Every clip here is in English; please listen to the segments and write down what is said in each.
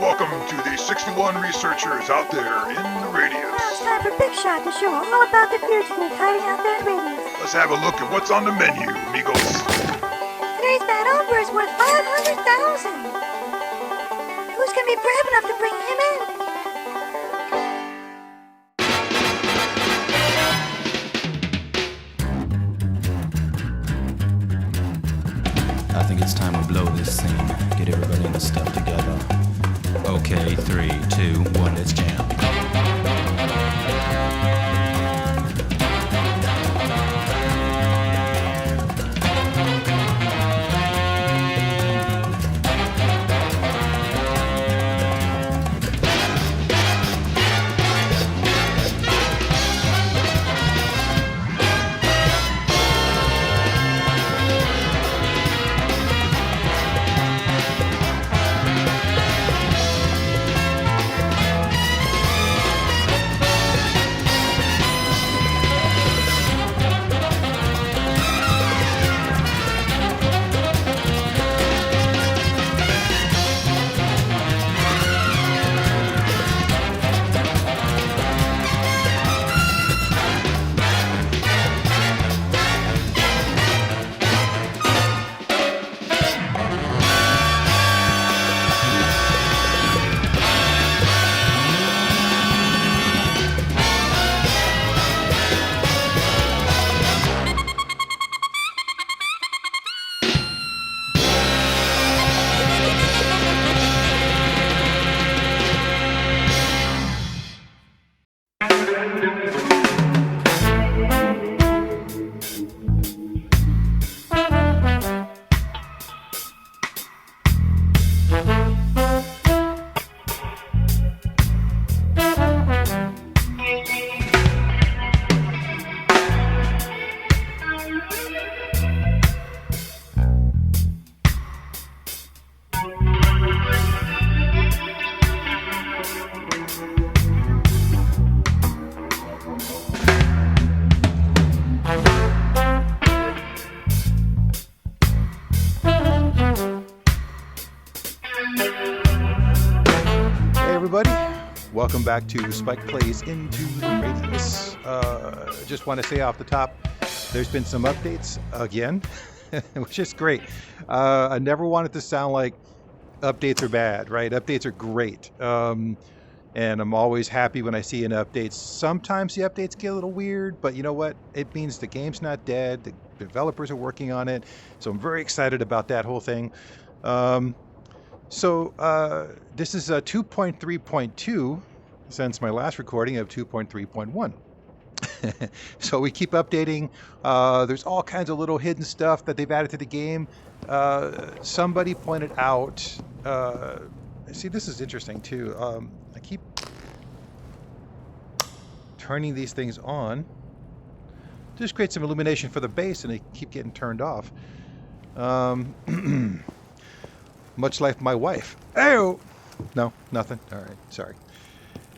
welcome to the 61 researchers out there in the radius. Now it's time for Big Shot to show all about the fugitives hiding out there in radius. Let's have a look at what's on the menu, amigos. Today's bad offer is worth 500,000. Who's gonna be brave enough to bring him in? I think it's time we blow this scene. Get everybody in the stuff together. Okay, 3, 2, 1, let's jam. Welcome back to Spike Plays Into the Radius. Just want to say off the top, there's been some updates again, which is great. I never want it to sound like updates are bad, right? Updates are great. And I'm always happy when I see an update. Sometimes the updates get a little weird, but you know what? It means the game's not dead. The developers are working on it. So I'm very excited about that whole thing. This is 2.3.2 since my last recording of 2.3.1. So we keep updating. There's all kinds of little hidden stuff that they've added to the game. Somebody pointed out, see, this is interesting too. I keep turning these things on. Just create some illumination for the base and they keep getting turned off. Much like my wife. Oh, no, nothing. All right, sorry.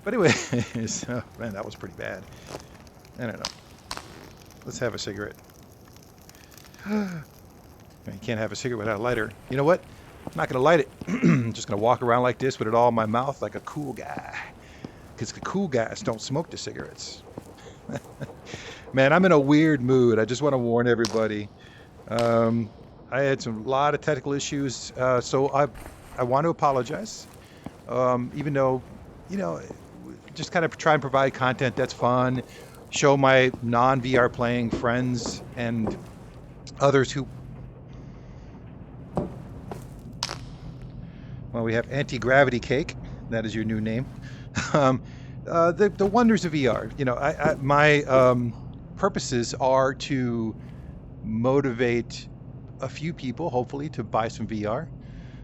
But anyway, oh, man, that was pretty bad. I don't know. Let's have a cigarette. You can't have a cigarette without a lighter. You know what? I'm not going to light it. I'm just going to walk around like this with it all in my mouth like a cool guy. Because the cool guys don't smoke the cigarettes. Man, I'm in a weird mood. I just want to warn everybody. I had a lot of technical issues, so I want to apologize. Even though, you know, just kind of try and provide content that's fun, show my non-VR playing friends and others who, well, we have Anti-Gravity Cake, that is your new name. The wonders of VR. You know, my purposes are to motivate a few people, hopefully, to buy some VR.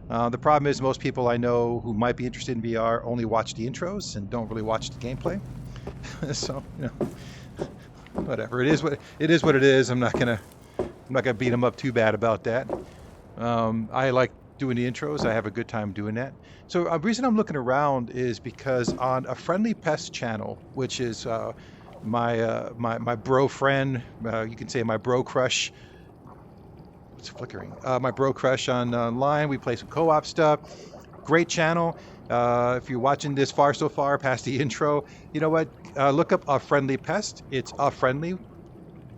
The problem is most people I know who might be interested in VR only watch the intros and don't really watch the gameplay. So, you know, whatever. It is what it is. I'm not gonna beat them up too bad about that. I like doing the intros. I have a good time doing that. So a reason I'm looking around is because on a Friendly Pest channel, which is my bro friend, you can say my bro crush. It's flickering. My bro crush online. We play some co-op stuff. Great channel. If you're watching this far so far past the intro, you know what? Look up A Friendly Pest. It's A Friendly.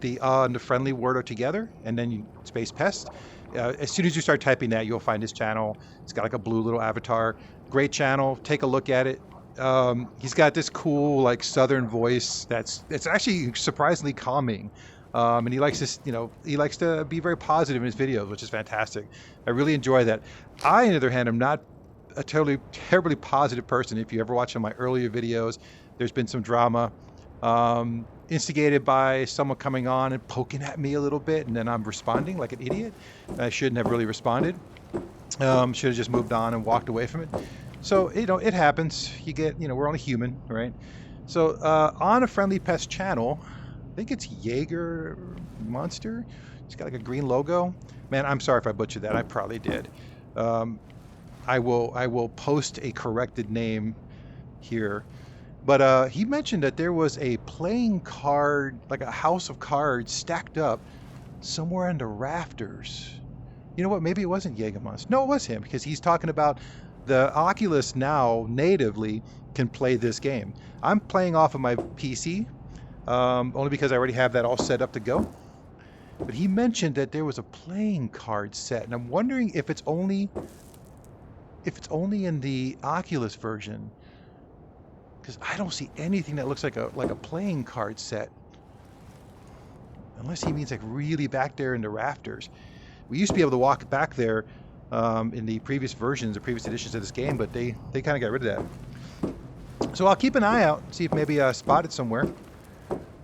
The and the friendly word are together, and then you space pest. As soon as you start typing that, you'll find his channel. It's got like a blue little avatar. Great channel. Take a look at it. He's got this cool like southern voice it's actually surprisingly calming. And he likes this, he likes to be very positive in his videos, which is fantastic. I really enjoy that. I, on the other hand, am not a terribly positive person. If you ever watch my earlier videos, there's been some drama. Instigated by someone coming on and poking at me a little bit, and then I'm responding like an idiot. I shouldn't have really responded. Should have just moved on and walked away from it. So, it happens. You get, we're only human, right? So, on A Friendly Pest channel, I think it's Jaeger Monster. It's got like a green logo. Man, I'm sorry if I butchered that. I probably did. I will post a corrected name here. But he mentioned that there was a playing card, like a house of cards stacked up somewhere in the rafters. You know what? Maybe it wasn't Jägermonster. No, it was him, because he's talking about the Oculus now natively can play this game. I'm playing off of my PC, only because I already have that all set up to go. But he mentioned that there was a playing card set, and I'm wondering if it's only in the Oculus version. Because I don't see anything that looks like a playing card set. Unless he means like really back there in the rafters. We used to be able to walk back there in the previous versions, the previous editions of this game, but they kind of got rid of that. So I'll keep an eye out, see if maybe I spot it somewhere.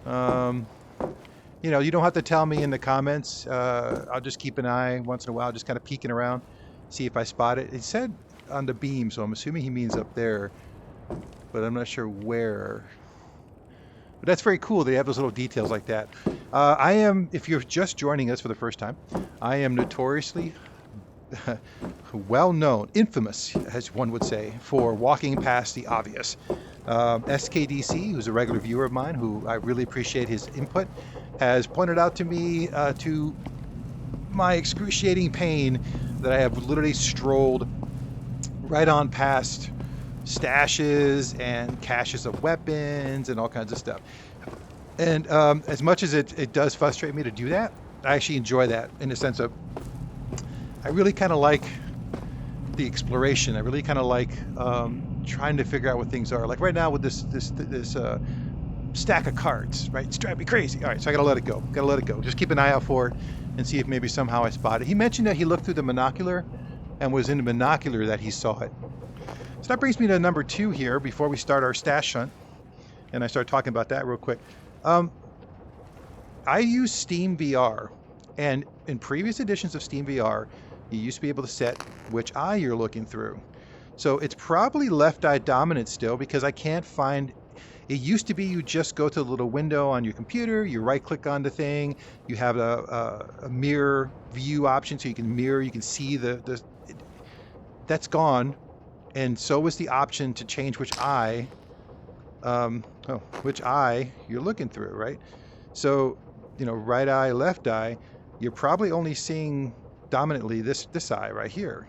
You don't have to tell me in the comments. I'll just keep an eye once in a while, just kind of peeking around, see if I spot it. It said on the beam, so I'm assuming he means up there. But I'm not sure where. But that's very cool that they have those little details like that. I am, if you're just joining us for the first time, I am notoriously well known, infamous, as one would say, for walking past the obvious. SKDC, who's a regular viewer of mine, who I really appreciate his input, has pointed out to me to my excruciating pain that I have literally strolled right on past stashes and caches of weapons and all kinds of stuff. And as much as it does frustrate me to do that, I actually enjoy that in the sense of I really kind of like the exploration. I really kind of like trying to figure out what things are. Like right now with this stack of cards, right? It's driving me crazy. All right, so I gotta let it go. Just keep an eye out for it and see if maybe somehow I spot it. He mentioned that he looked through the binocular and was in the binocular that he saw it. So that brings me to number 2 here before we start our stash hunt. And I start talking about that real quick. I use Steam VR. And in previous editions of Steam VR, you used to be able to set which eye you're looking through. So it's probably left eye dominant still because I can't find... It used to be you just go to the little window on your computer, you right click on the thing, you have a mirror view option so you can mirror, you can see that's gone. And so is the option to change which eye you're looking through, right? So, right eye, left eye, you're probably only seeing dominantly this eye right here.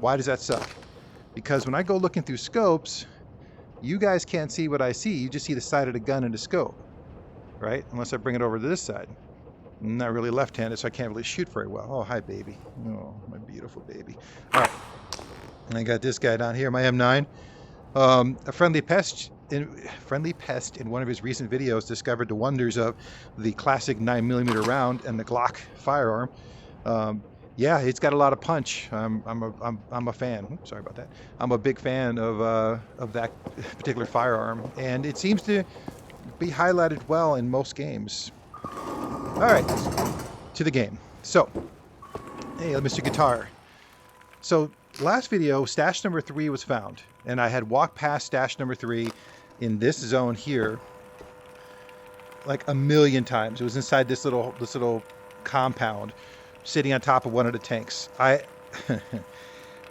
Why does that suck? Because when I go looking through scopes, you guys can't see what I see. You just see the side of the gun in the scope, right? Unless I bring it over to this side. I'm not really left-handed, so I can't really shoot very well. Oh, hi, baby. Oh, my beautiful baby. All right. And I got this guy down here, my M9. A Friendly Pest in one of his recent videos discovered the wonders of the classic 9mm round and the Glock firearm. Yeah, it's got a lot of punch. I'm a fan. Oops, sorry about that. I'm a big fan of that particular firearm, and it seems to be highlighted well in most games. All right, to the game. So, hey, Mr. Guitar. So, last video, stash number 3 was found, and I had walked past stash number 3 in this zone here like a million times. It was inside this little compound, sitting on top of one of the tanks.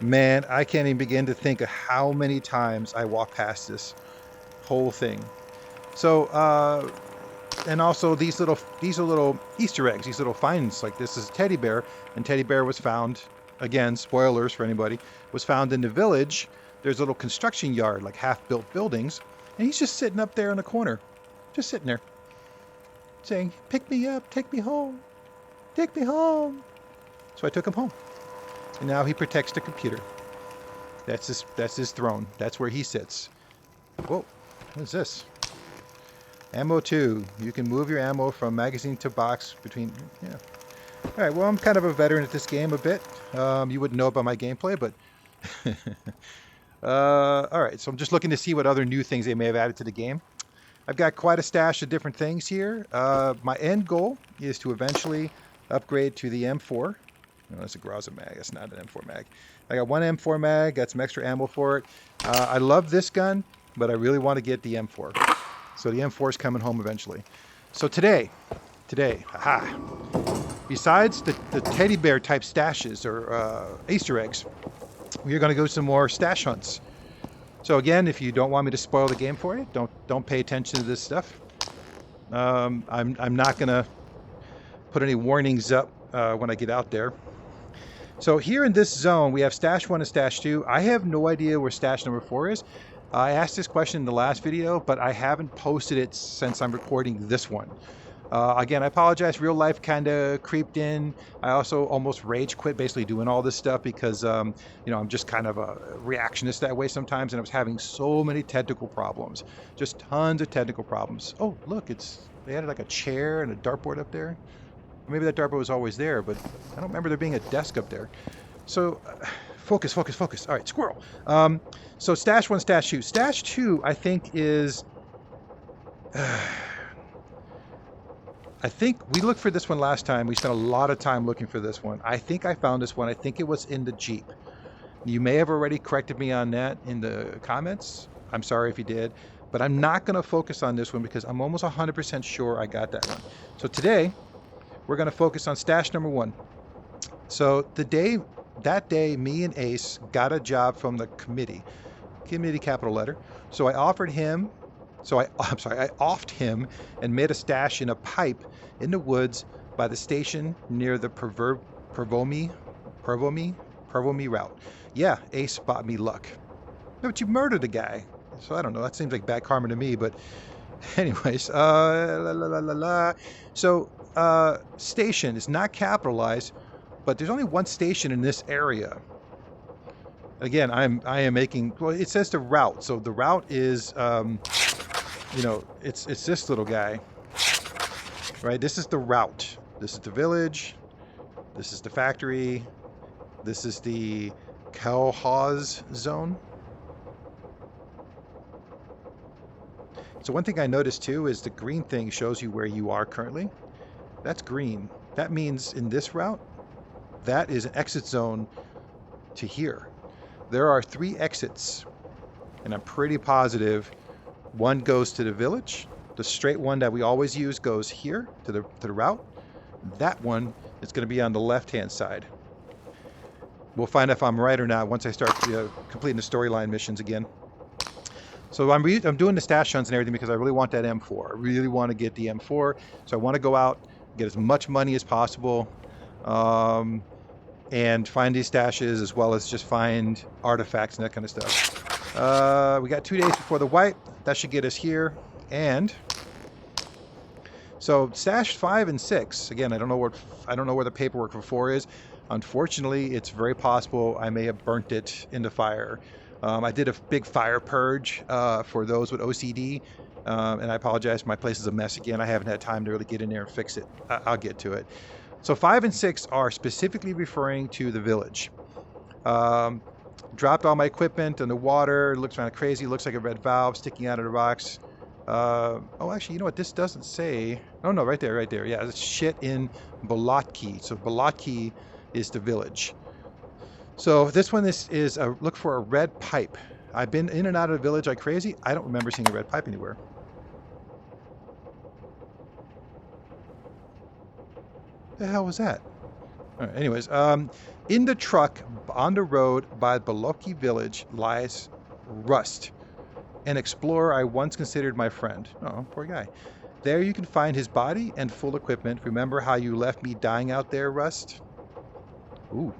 Man, I can't even begin to think of how many times I walked past this whole thing. So, and also these are little Easter eggs, these little finds. Like this is a teddy bear, and teddy bear was found, again, spoilers for anybody, was found in the village there's a little construction yard, like half-built buildings, and he's just sitting up there in the corner, just sitting there, saying, "Pick me up, take me home, take me home." So I took him home, and now he protects the computer. That's his throne. That's where he sits. Whoa, what is this? Ammo 2. You can move your ammo from magazine to box between. Yeah. All right. Well, I'm kind of a veteran at this game a bit. You wouldn't know about my gameplay, but. All right. So I'm just looking to see what other new things they may have added to the game. I've got quite a stash of different things here. My end goal is to eventually upgrade to the M4. No, that's a Groza mag. That's not an M4 mag. I got one M4 mag. Got some extra ammo for it. I love this gun, but I really want to get the M4. So the M4 is coming home eventually. So today, haha, besides the teddy bear type stashes or Easter eggs, we're going to go some more stash hunts. So again, if you don't want me to spoil the game for you, don't pay attention to this stuff. I'm not going to put any warnings up when I get out there. So here in this zone, we have stash 1 and stash 2. I have no idea where stash number 4 is. I asked this question in the last video, but I haven't posted it since I'm recording this one. Again, I apologize. Real life kind of creeped in. I also almost rage quit basically doing all this stuff because, you know, I'm just kind of a reactionist that way sometimes, and I was having so many technical problems. Just tons of technical problems. Oh, look, they added like a chair and a dartboard up there. Maybe that dartboard was always there, but I don't remember there being a desk up there. So, focus. All right, squirrel. So stash 1, stash 2. Stash 2, I think, is... I think we looked for this one last time. We spent a lot of time looking for this one. I think I found this one. I think it was in the Jeep. You may have already corrected me on that in the comments. I'm sorry if you did. But I'm not going to focus on this one because I'm almost 100% sure I got that one. So today, we're going to focus on stash number 1. So that day, me and Ace got a job from the committee capital letter. So I offered him, I offed him and made a stash in a pipe in the woods by the station near the Pervomi route. Yeah, Ace bought me luck. No, but you murdered a guy. So I don't know, that seems like bad karma to me, but anyways, So, station is not capitalized, but there's only one station in this area. Again, I am making, well, it says the route. So the route is, you know, it's this little guy, right? This is the route. This is the village. This is the factory. This is the Kalhaz zone. So one thing I noticed too is the green thing shows you where you are currently. That's green. That means in this route, that is an exit zone to here. There are 3 exits, and I'm pretty positive one goes to the village. The straight one that we always use goes here to the route. That one is going to be on the left-hand side. We'll find out if I'm right or not once I start completing the storyline missions again. So I'm doing the stash hunts and everything because I really want that M4. I really want to get the M4. So I want to go out, get as much money as possible, and find these stashes as well as just find artifacts and that kind of stuff. We got 2 days before the wipe. That should get us here. And so stash 5 and 6. Again, I don't know where the paperwork for 4 is. Unfortunately, it's very possible I may have burnt it in the fire. I did a big fire purge for those with OCD, and I apologize. My place is a mess again. I haven't had time to really get in there and fix it. I'll get to it. So 5 and 6 are specifically referring to the village. Dropped all my equipment in the water. It looks kind of crazy. It looks like a red valve sticking out of the rocks. Oh, actually, you know what? This doesn't say. Oh, no, right there. Yeah, it's shit in Bolotki. So Bolotki is the village. So this one is look for a red pipe. I've been in and out of the village like crazy. I don't remember seeing a red pipe anywhere. The hell was that? All right, anyways, in the truck on the road by Bolotki village lies Rust, an explorer I once considered my friend. Oh, poor guy. There you can find his body and full equipment. Remember how you left me dying out there, Rust? Ooh.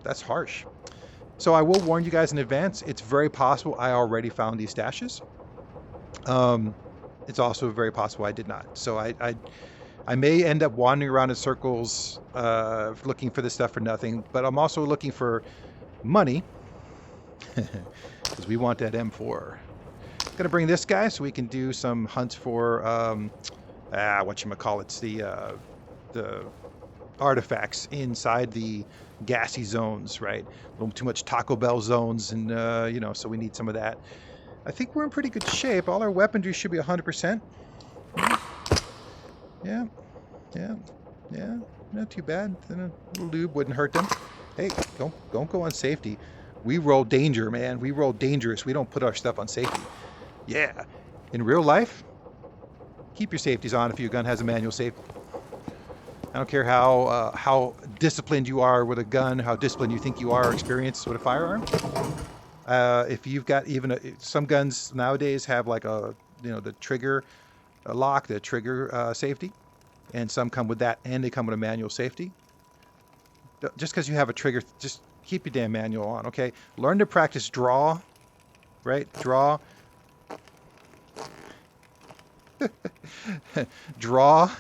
That's harsh. So I will warn you guys in advance. It's very possible I already found these stashes. It's also very possible I did not. So I may end up wandering around in circles looking for this stuff for nothing. But I'm also looking for money because we want that M4. Gonna bring this guy so we can do some hunts for whatchamacallits, the artifacts inside the gassy zones, right? A little too much Taco Bell zones, and you know, so we need some of that. I think we're in pretty good shape. All our weaponry should be 100%. Yeah, not too bad. Then a little lube wouldn't hurt them. Hey, don't go on safety. We roll danger, man. We roll dangerous. We don't put our stuff on safety. Yeah, in real life, keep your safeties on if your gun has a manual safety. I don't care how disciplined you are with a gun, how disciplined you think you are, or experienced with a firearm. If you've got some guns nowadays have like the trigger lock, the trigger safety, and some come with that, and they come with a manual safety. Just because you have a trigger, just keep your damn manual on, okay? Learn to practice draw, right? Draw. Draw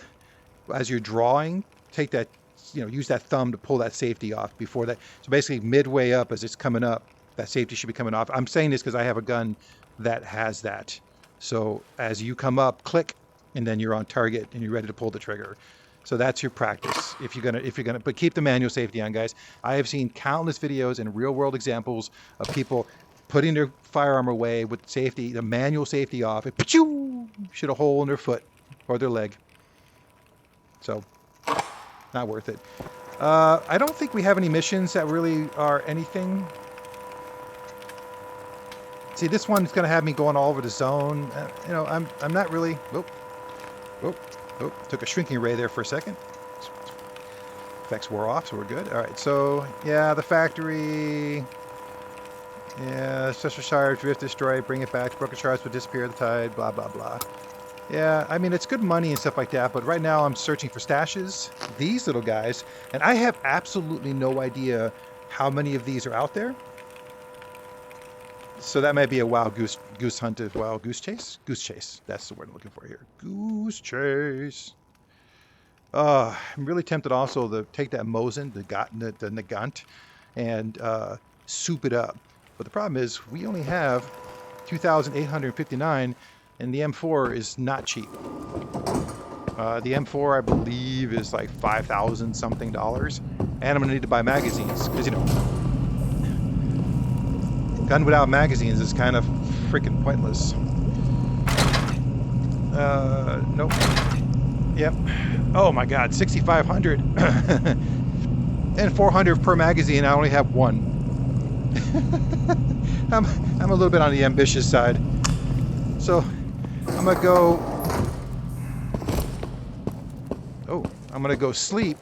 as you're drawing. Take that, use that thumb to pull that safety off before that. So basically, midway up as it's coming up, that safety should be coming off. I'm saying this because I have a gun that has that. So as you come up, click, and then you're on target and you're ready to pull the trigger. So that's your practice. If you're gonna, but keep the manual safety on, guys. I have seen countless videos and real-world examples of people putting their firearm away with safety, the manual safety off, and shoot a hole in their foot or their leg. So, not worth it. I don't think we have any missions that really are anything. See, this one's going to have me going all over the zone. I'm not really. Took a shrinking ray there for a second. Effects wore off, so we're good. All right, so yeah, the factory. Yeah, Cheshire Shire, drift, destroy, bring it back. Broken shards will disappear, the tide, blah, blah, blah. Yeah, I mean, it's good money and stuff like that, but right now I'm searching for stashes. These little guys, and I have absolutely no idea how many of these are out there. So that might be a wild goose hunt as well. Goose chase? Goose chase. That's the word I'm looking for here. Goose chase. I'm really tempted also to take that Mosin, the Nagant, and soup it up. But the problem is we only have 2,859, and the M4 is not cheap. The M4, I believe, is like $5,000 something, and I'm gonna need to buy magazines because gun without magazines is kind of freaking pointless. Nope. Yep. Oh my God, 6,500 and 400 per magazine. I only have one. I'm a little bit on the ambitious side, so I'm gonna go. Oh, I'm gonna go sleep,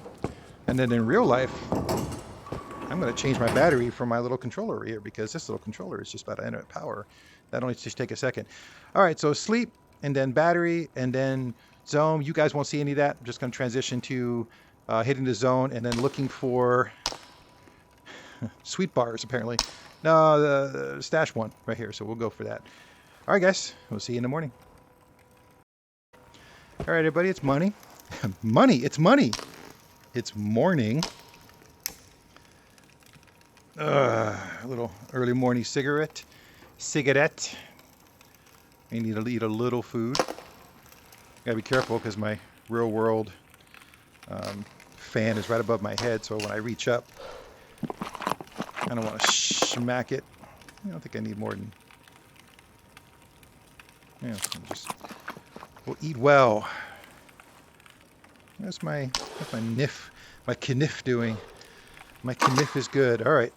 and then in real life, I'm gonna change my battery for my little controller here because this little controller is just about to enter power. That only just take a second. All right, so sleep, and then battery, and then zone. You guys won't see any of that. I'm just gonna transition to hitting the zone and then looking for sweet bars, apparently. No, the stash one right here, so we'll go for that. All right, guys, we'll see you in the morning. All right, everybody, it's money. Money, it's money. It's morning. A little early morning cigarette. I need to eat a little food. Gotta be careful because my real world fan is right above my head, so when I reach up, I don't want to smack it. I don't think I need more than. Yeah, we'll eat well. That's my kniff, my kniff doing. My kniff is good. All right.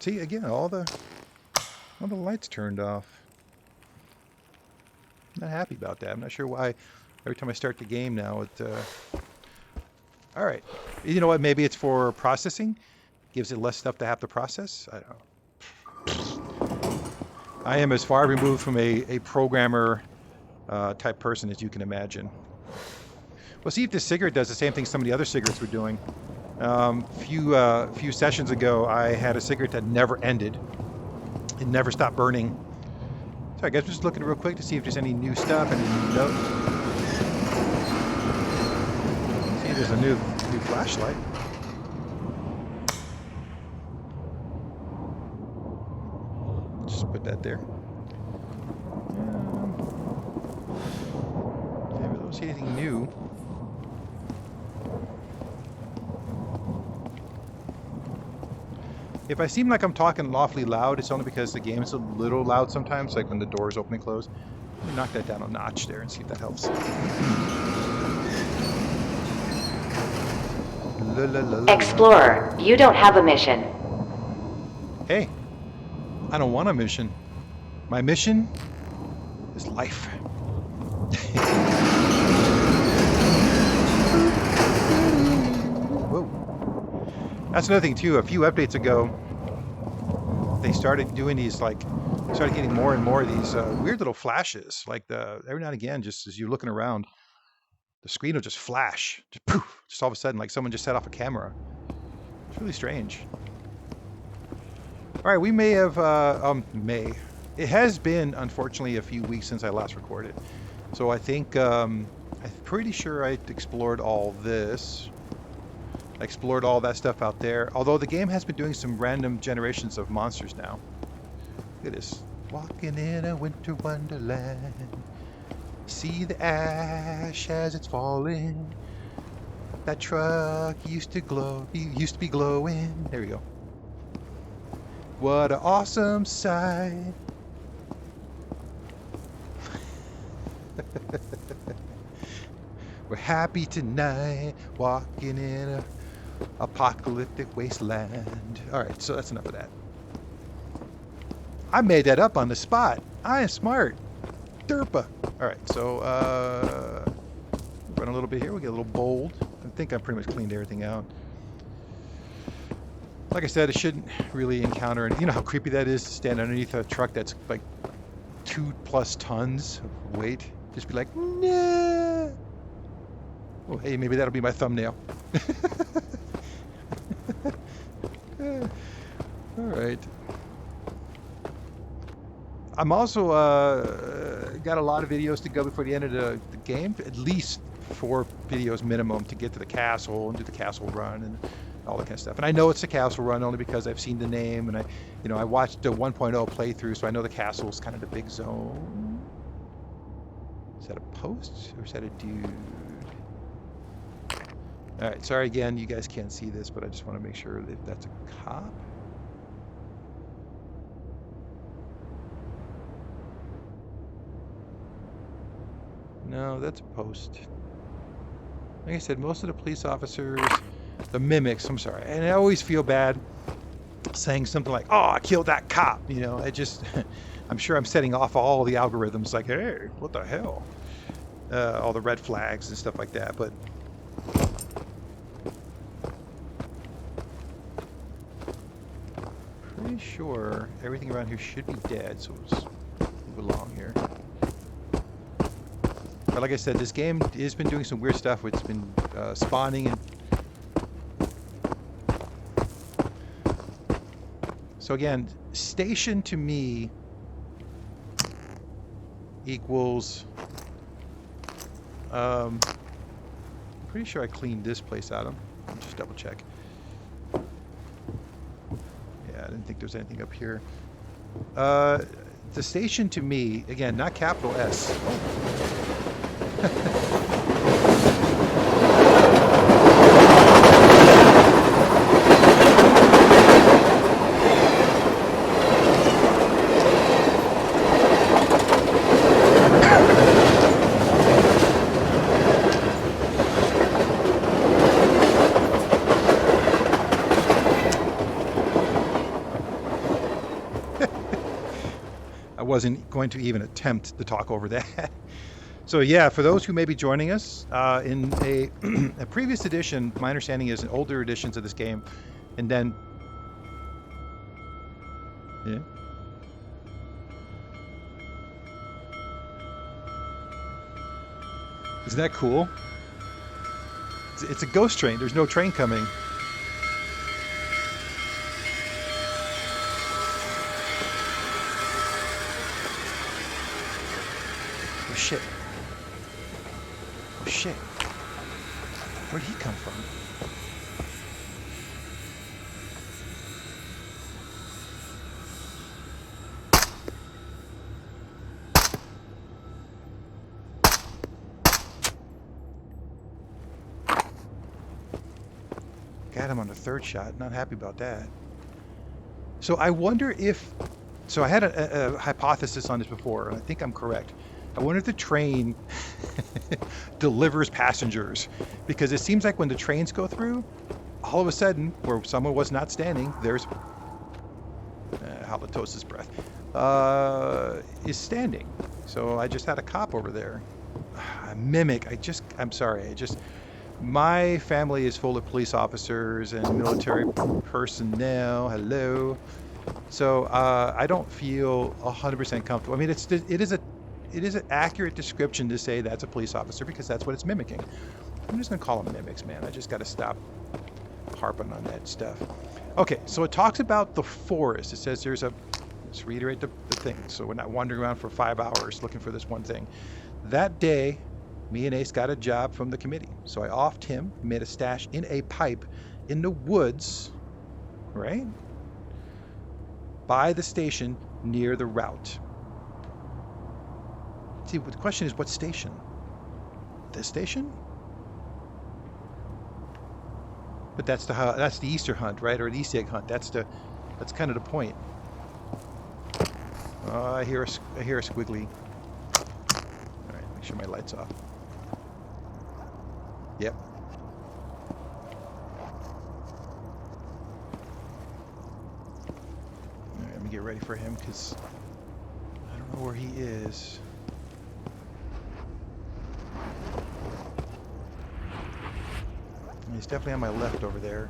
See again, all the lights turned off. I'm not happy about that. I'm not sure why. Every time I start the game now, all right. You know what? Maybe it's for processing. Gives it less stuff to have to process. I don't know. I am as far removed from a programmer type person as you can imagine. Well, see if this cigarette does the same thing some of the other cigarettes were doing. Few sessions ago, I had a cigarette that never ended. It never stopped burning. So I guess I'm just looking real quick to see if there's any new stuff, any new notes. See, there's a new flashlight. Just put that there. Okay, we don't see anything new. If I seem like I'm talking awfully loud, it's only because the game is a little loud sometimes, like when the doors open and close. Let me knock that down a notch there and see if that helps. Explorer, you don't have a mission. Hey, I don't want a mission. My mission is life. Whoa. That's another thing too. A few updates ago, they started doing these started getting more and more of these weird little flashes. Like every now and again, just as you're looking around, the screen will just flash, just poof, just all of a sudden, like someone just set off a camera. It's really strange. All right, we may have It has been, unfortunately, a few weeks since I last recorded. So I think I'm pretty sure I explored all this. I explored all that stuff out there. Although the game has been doing some random generations of monsters now. Look at this. Walking in a winter wonderland. See the ash as it's falling. That truck used to be glowing. There we go. What an awesome sight. We're happy tonight, walking in a apocalyptic wasteland. Alright, so that's enough of that. I made that up on the spot. I am smart. Derpa. Alright, so run a little bit here. We get a little bold. I think I pretty much cleaned everything out. Like I said, it shouldn't really encounter, and you know how creepy that is to stand underneath a truck that's like 2+ tons of weight. Just be like, nah. Oh, hey, maybe that'll be my thumbnail. All right. I'm also got a lot of videos to go before the end of the game. At least 4 videos minimum to get to the castle and do the castle run and all that kind of stuff. And I know it's the castle run only because I've seen the name and I watched the 1.0 playthrough, so I know the castle is kind of the big zone. Is that a post or is that a dude? All right, sorry again, you guys can't see this, but I just want to make sure that that's a cop. No, that's a post. Like I said, most of the police officers, the mimics, I'm sorry, and I always feel bad saying something like, oh, I killed that cop, you know, I'm sure I'm setting off all the algorithms like, hey, what the hell? All the red flags and stuff like that, but pretty sure everything around here should be dead, so let's move along here. But like I said, this game has been doing some weird stuff. It's been spawning and so again, station to me equals pretty sure I cleaned this place out. I'll just double check. Yeah, I didn't think there was anything up here. The station to me, again, not capital S. I wasn't going to even attempt to talk over that. So yeah, for those who may be joining us, in a previous edition, my understanding is in older editions of this game, and then, yeah. Isn't that cool? It's a ghost train. There's no train coming. Oh shit. Oh shit. Where'd he come from? Got him on the third shot. Not happy about that. So I wonder if... So I had a hypothesis on this before, and I think I'm correct. I wonder if the train delivers passengers. Because it seems like when the trains go through, all of a sudden, where someone was not standing, there's... halitosis breath. Is standing. So I just had a cop over there. A mimic. I'm sorry. My family is full of police officers and military personnel. Hello. So I don't feel 100% comfortable. I mean, it is an accurate description to say that's a police officer because that's what it's mimicking. I'm just gonna call them mimics, man. I just gotta stop harping on that stuff. Okay, so it talks about the forest. It says let's reiterate the thing. So we're not wandering around for 5 hours looking for this one thing. That day, me and Ace got a job from the committee. So I offed him, made a stash in a pipe in the woods, right? By the station near the route. See, the question is what station? This station? But that's the Easter hunt, right? Or the Easter egg hunt. That's kind of the point. I hear a squiggly. All right, make sure my light's off. Yep. All right, let me get ready for him because I don't know where he is. He's definitely on my left over there.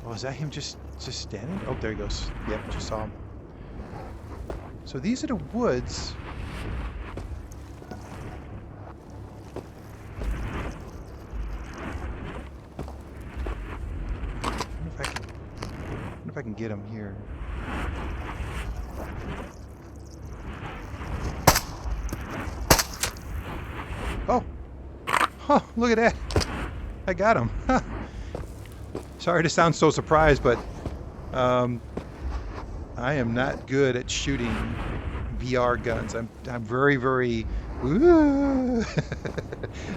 Oh, is that him just standing? Oh, there he goes. Yep, just saw him. So these are the woods. I wonder if I can get him here. Oh! Huh, look at that! I got him. Sorry to sound so surprised, but I am not good at shooting VR guns. I'm very, very...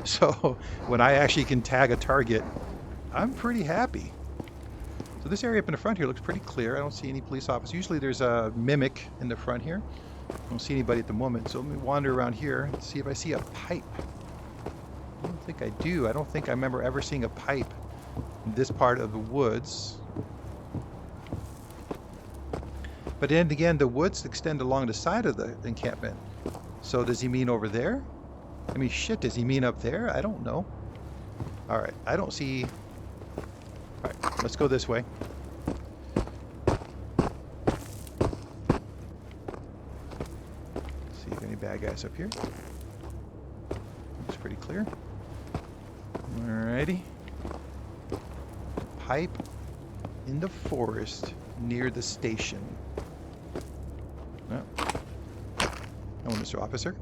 So when I actually can tag a target, I'm pretty happy. So this area up in the front here looks pretty clear. I don't see any police officers. Usually there's a mimic in the front here. I don't see anybody at the moment, so let me wander around here and see if I see a pipe. I don't think I do. I don't think I remember ever seeing a pipe in this part of the woods. But then again, the woods extend along the side of the encampment. So does he mean over there? I mean, shit, does he mean up there? I don't know. Alright, I don't see... Alright, let's go this way. See if any bad guys up here. Looks pretty clear. Alrighty. Pipe in the forest near the station. Oh, Mr. Officer.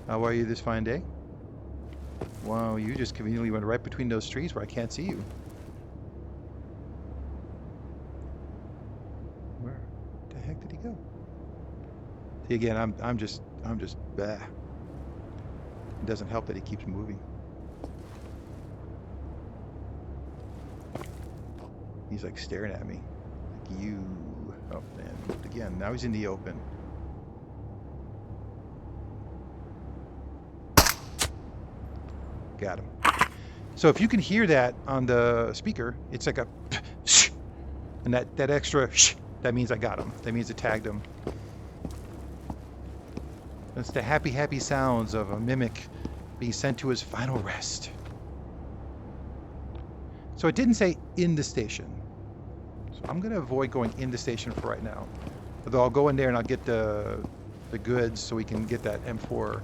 How are you this fine day? Wow, you just conveniently went right between those trees where I can't see you. Where the heck did he go? See, again, I'm just bah. It doesn't help that he keeps moving. He's like staring at me. Like you. Oh man, again, now he's in the open. Got him. So if you can hear that on the speaker, it's like a shh, and that extra shh, that means I got him. That means I tagged him. That's the happy sounds of a mimic being sent to his final rest. So it didn't say in the station. So I'm going to avoid going in the station for right now. Although I'll go in there and I'll get the goods so we can get that M4.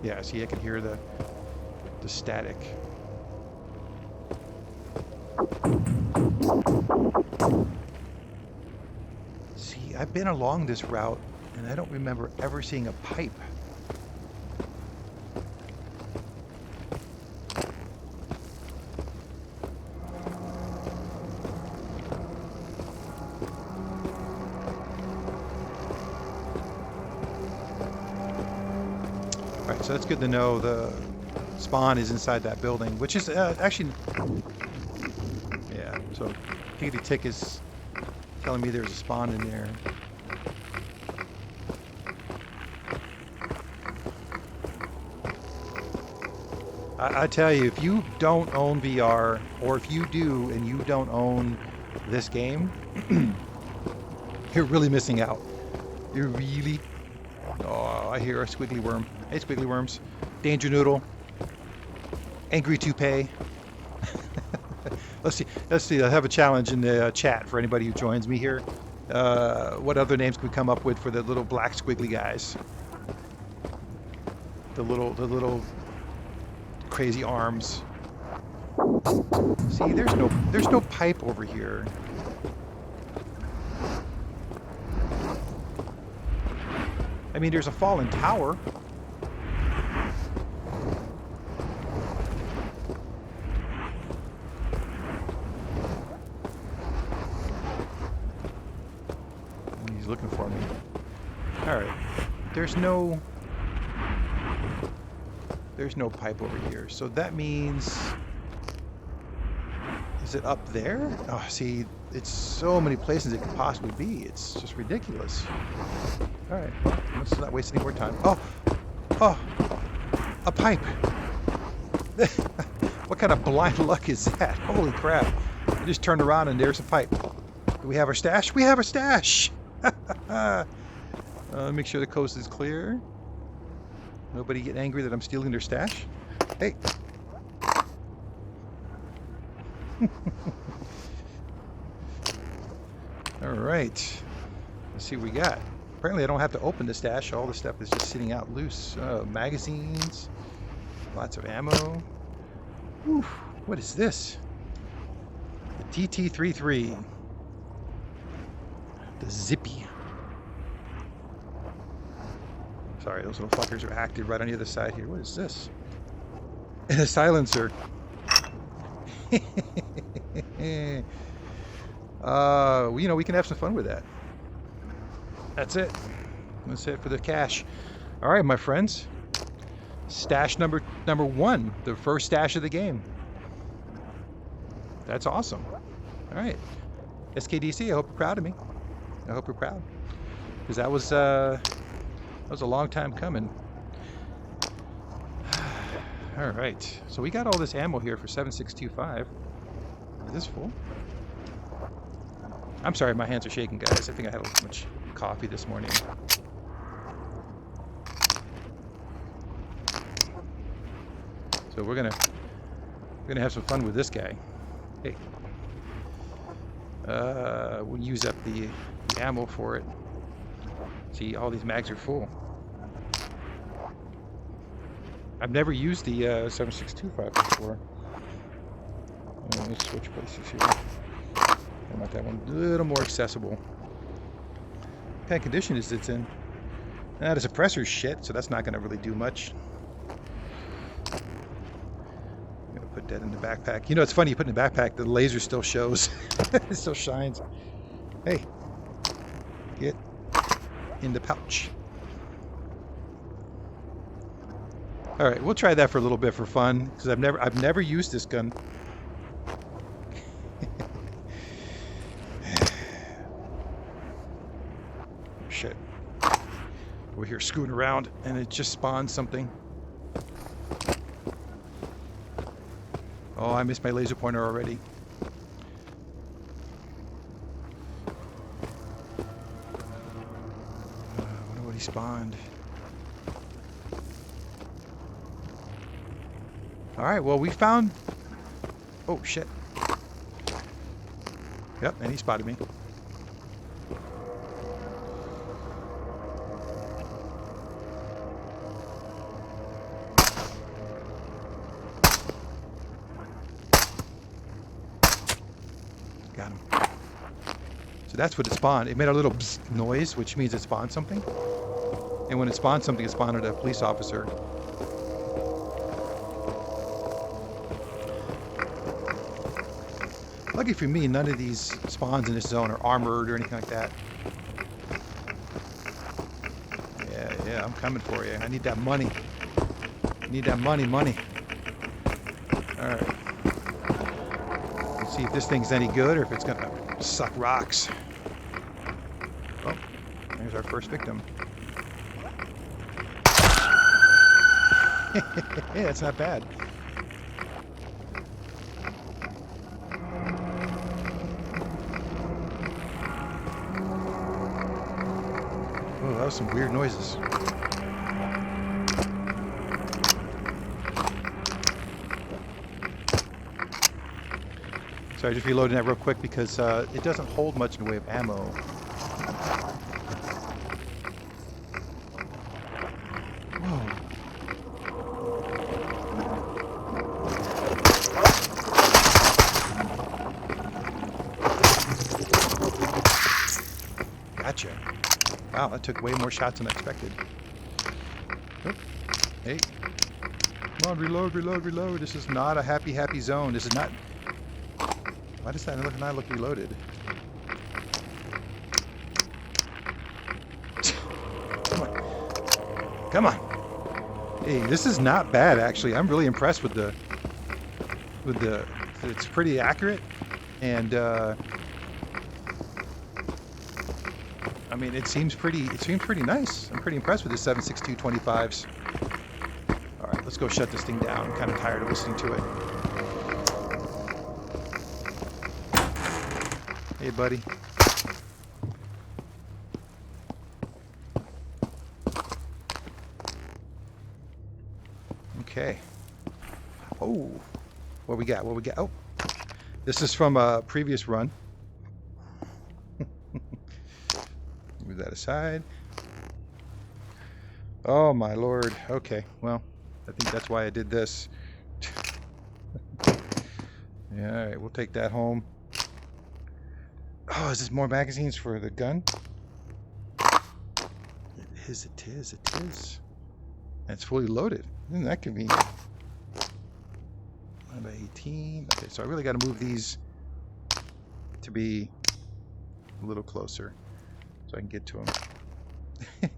Yeah, see, I can hear the static. See, I've been along this route, and I don't remember ever seeing a pipe. Alright, so that's good to know. The spawn is inside that building, which is actually... Yeah, so Tickety Tick is telling me there's a spawn in there. I tell you, if you don't own VR, or if you do and you don't own this game, you're really missing out. You're really... Oh, I hear a squiggly worm. Hey, squiggly worms. Danger Noodle. Angry Toupee. Let's see. I have a challenge in the chat for anybody who joins me here. What other names can we come up with for the little black squiggly guys? The little crazy arms. See, there's no pipe over here. I mean, there's a fallen tower. He's looking for me. Alright. There's no pipe over here. So that means... Is it up there? Oh, see, it's so many places it could possibly be. It's just ridiculous. Alright, well, let's not waste any more time. Oh! A pipe! What kind of blind luck is that? Holy crap. I just turned around and there's a pipe. Do we have our stash? We have a stash! Make sure the coast is clear. Nobody get angry that I'm stealing their stash. Hey! Alright. Let's see what we got. Apparently I don't have to open the stash. All the stuff is just sitting out loose. Magazines. Lots of ammo. Whew. What is this? The TT-33. The Zippy. Sorry, those little fuckers are active right on the other side here. What is this? And a silencer. You know, we can have some fun with that. That's it. That's it for the cash. All right, my friends. Stash number one, the first stash of the game. That's awesome. All right, SKDC. I hope you're proud of me. I hope you're proud, because that was a long time coming. All right, so we got all this ammo here for 7625. Is this full? I'm sorry, my hands are shaking, guys. I think I had a little too much coffee this morning. So we're gonna have some fun with this guy. Hey, we'll use up the ammo for it. See, all these mags are full. I've never used the 7625 before. Let's switch places here. I want that one a little more accessible. What kind of condition is it in? The suppressor's shit, so that's not going to really do much. I'm going to put that in the backpack. You know, it's funny, you put it in the backpack, the laser still shows. It still shines. Hey, get in the pouch. All right, we'll try that for a little bit for fun, because I've never used this gun. Shit. We're here scooting around, and it just spawned something. Oh, I missed my laser pointer already. I wonder what he spawned. Alright, well, we found... Oh, shit. Yep, and he spotted me. That's what it spawned. It made a little psst noise, which means it spawned something. And when it spawned something, it spawned a police officer. Lucky for me, none of these spawns in this zone are armored or anything like that. Yeah, I'm coming for you. I need that money. I need that money. Alright. Let's see if this thing's any good or if it's gonna suck rocks. Oh, there's our first victim. Yeah, it's not bad. Oh, that was some weird noises. Sorry, just reloading that real quick because it doesn't hold much in the way of ammo. Whoa. Gotcha. Wow, that took way more shots than I expected. Oh, hey. Come on, reload. This is not a happy zone. This is not... Why does that not look reloaded? Come on. Hey, this is not bad, actually. I'm really impressed with the... It's pretty accurate. And, I mean, it seems pretty nice. I'm pretty impressed with the 7.62 25s. All right, let's go shut this thing down. I'm kind of tired of listening to it. Hey, buddy. Okay. Oh, what we got? Oh, this is from a previous run. Move that aside. Oh my lord. Okay, well, I think that's why I did this. Yeah, all right, we'll take that home. Oh, is this more magazines for the gun? It is. And it's fully loaded. Isn't that convenient? 9x18. Okay, so I really got to move these to be a little closer so I can get to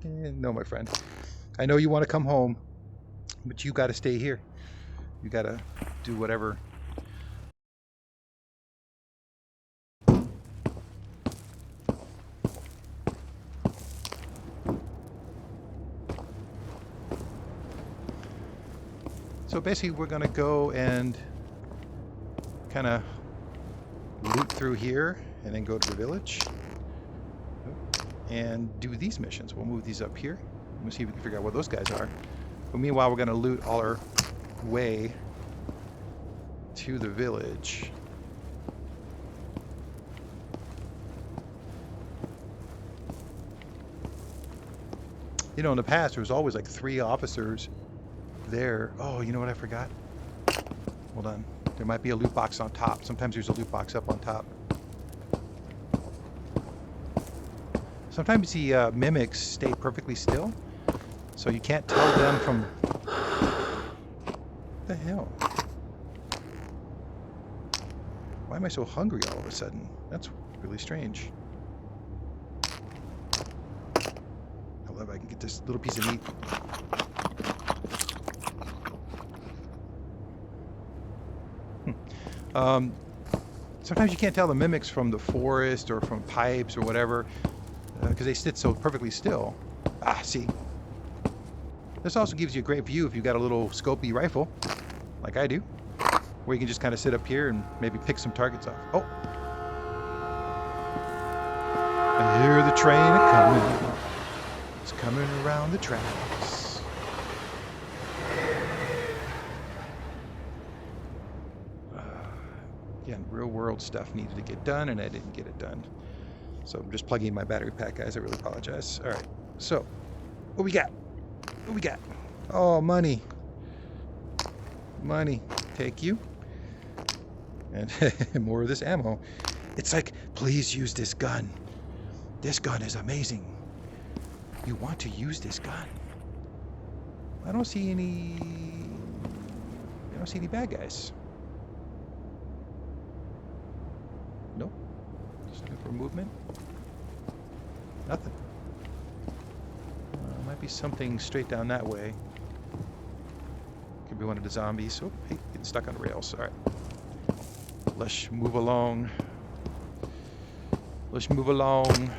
them. No, my friend. I know you want to come home, but you got to stay here. You got to do whatever. So basically we're going to go and kind of loot through here and then go to the village and do these missions. We'll move these up here. We'll see if we can figure out what those guys are. But meanwhile, we're going to loot all our way to the village. You know, in the past, there was always like 3 officers there. Oh, you know what I forgot? Hold on. There might be a loot box on top. Sometimes there's a loot box up on top. Sometimes the mimics stay perfectly still, so you can't tell them from... What the hell? Why am I so hungry all of a sudden? That's really strange. I love if I can get this little piece of meat. Sometimes you can't tell the mimics from the forest or from pipes or whatever because they sit so perfectly still. Ah, see. This also gives you a great view if you've got a little scopy rifle, like I do, where you can just kind of sit up here and maybe pick some targets off. Oh! I hear the train a-coming. It's coming around the tracks. Again, real world stuff needed to get done, and I didn't get it done. So I'm just plugging in my battery pack, guys. I really apologize. All right. So, what we got? What we got? Oh, money. Money. Take you. And more of this ammo. It's like, please use this gun. This gun is amazing. You want to use this gun. I don't see any bad guys. Nope. Just looking for movement. Nothing. Might be something straight down that way. Could be one of the zombies. Oh, hey, getting stuck on rails. All right. Let's move along. Let's move along.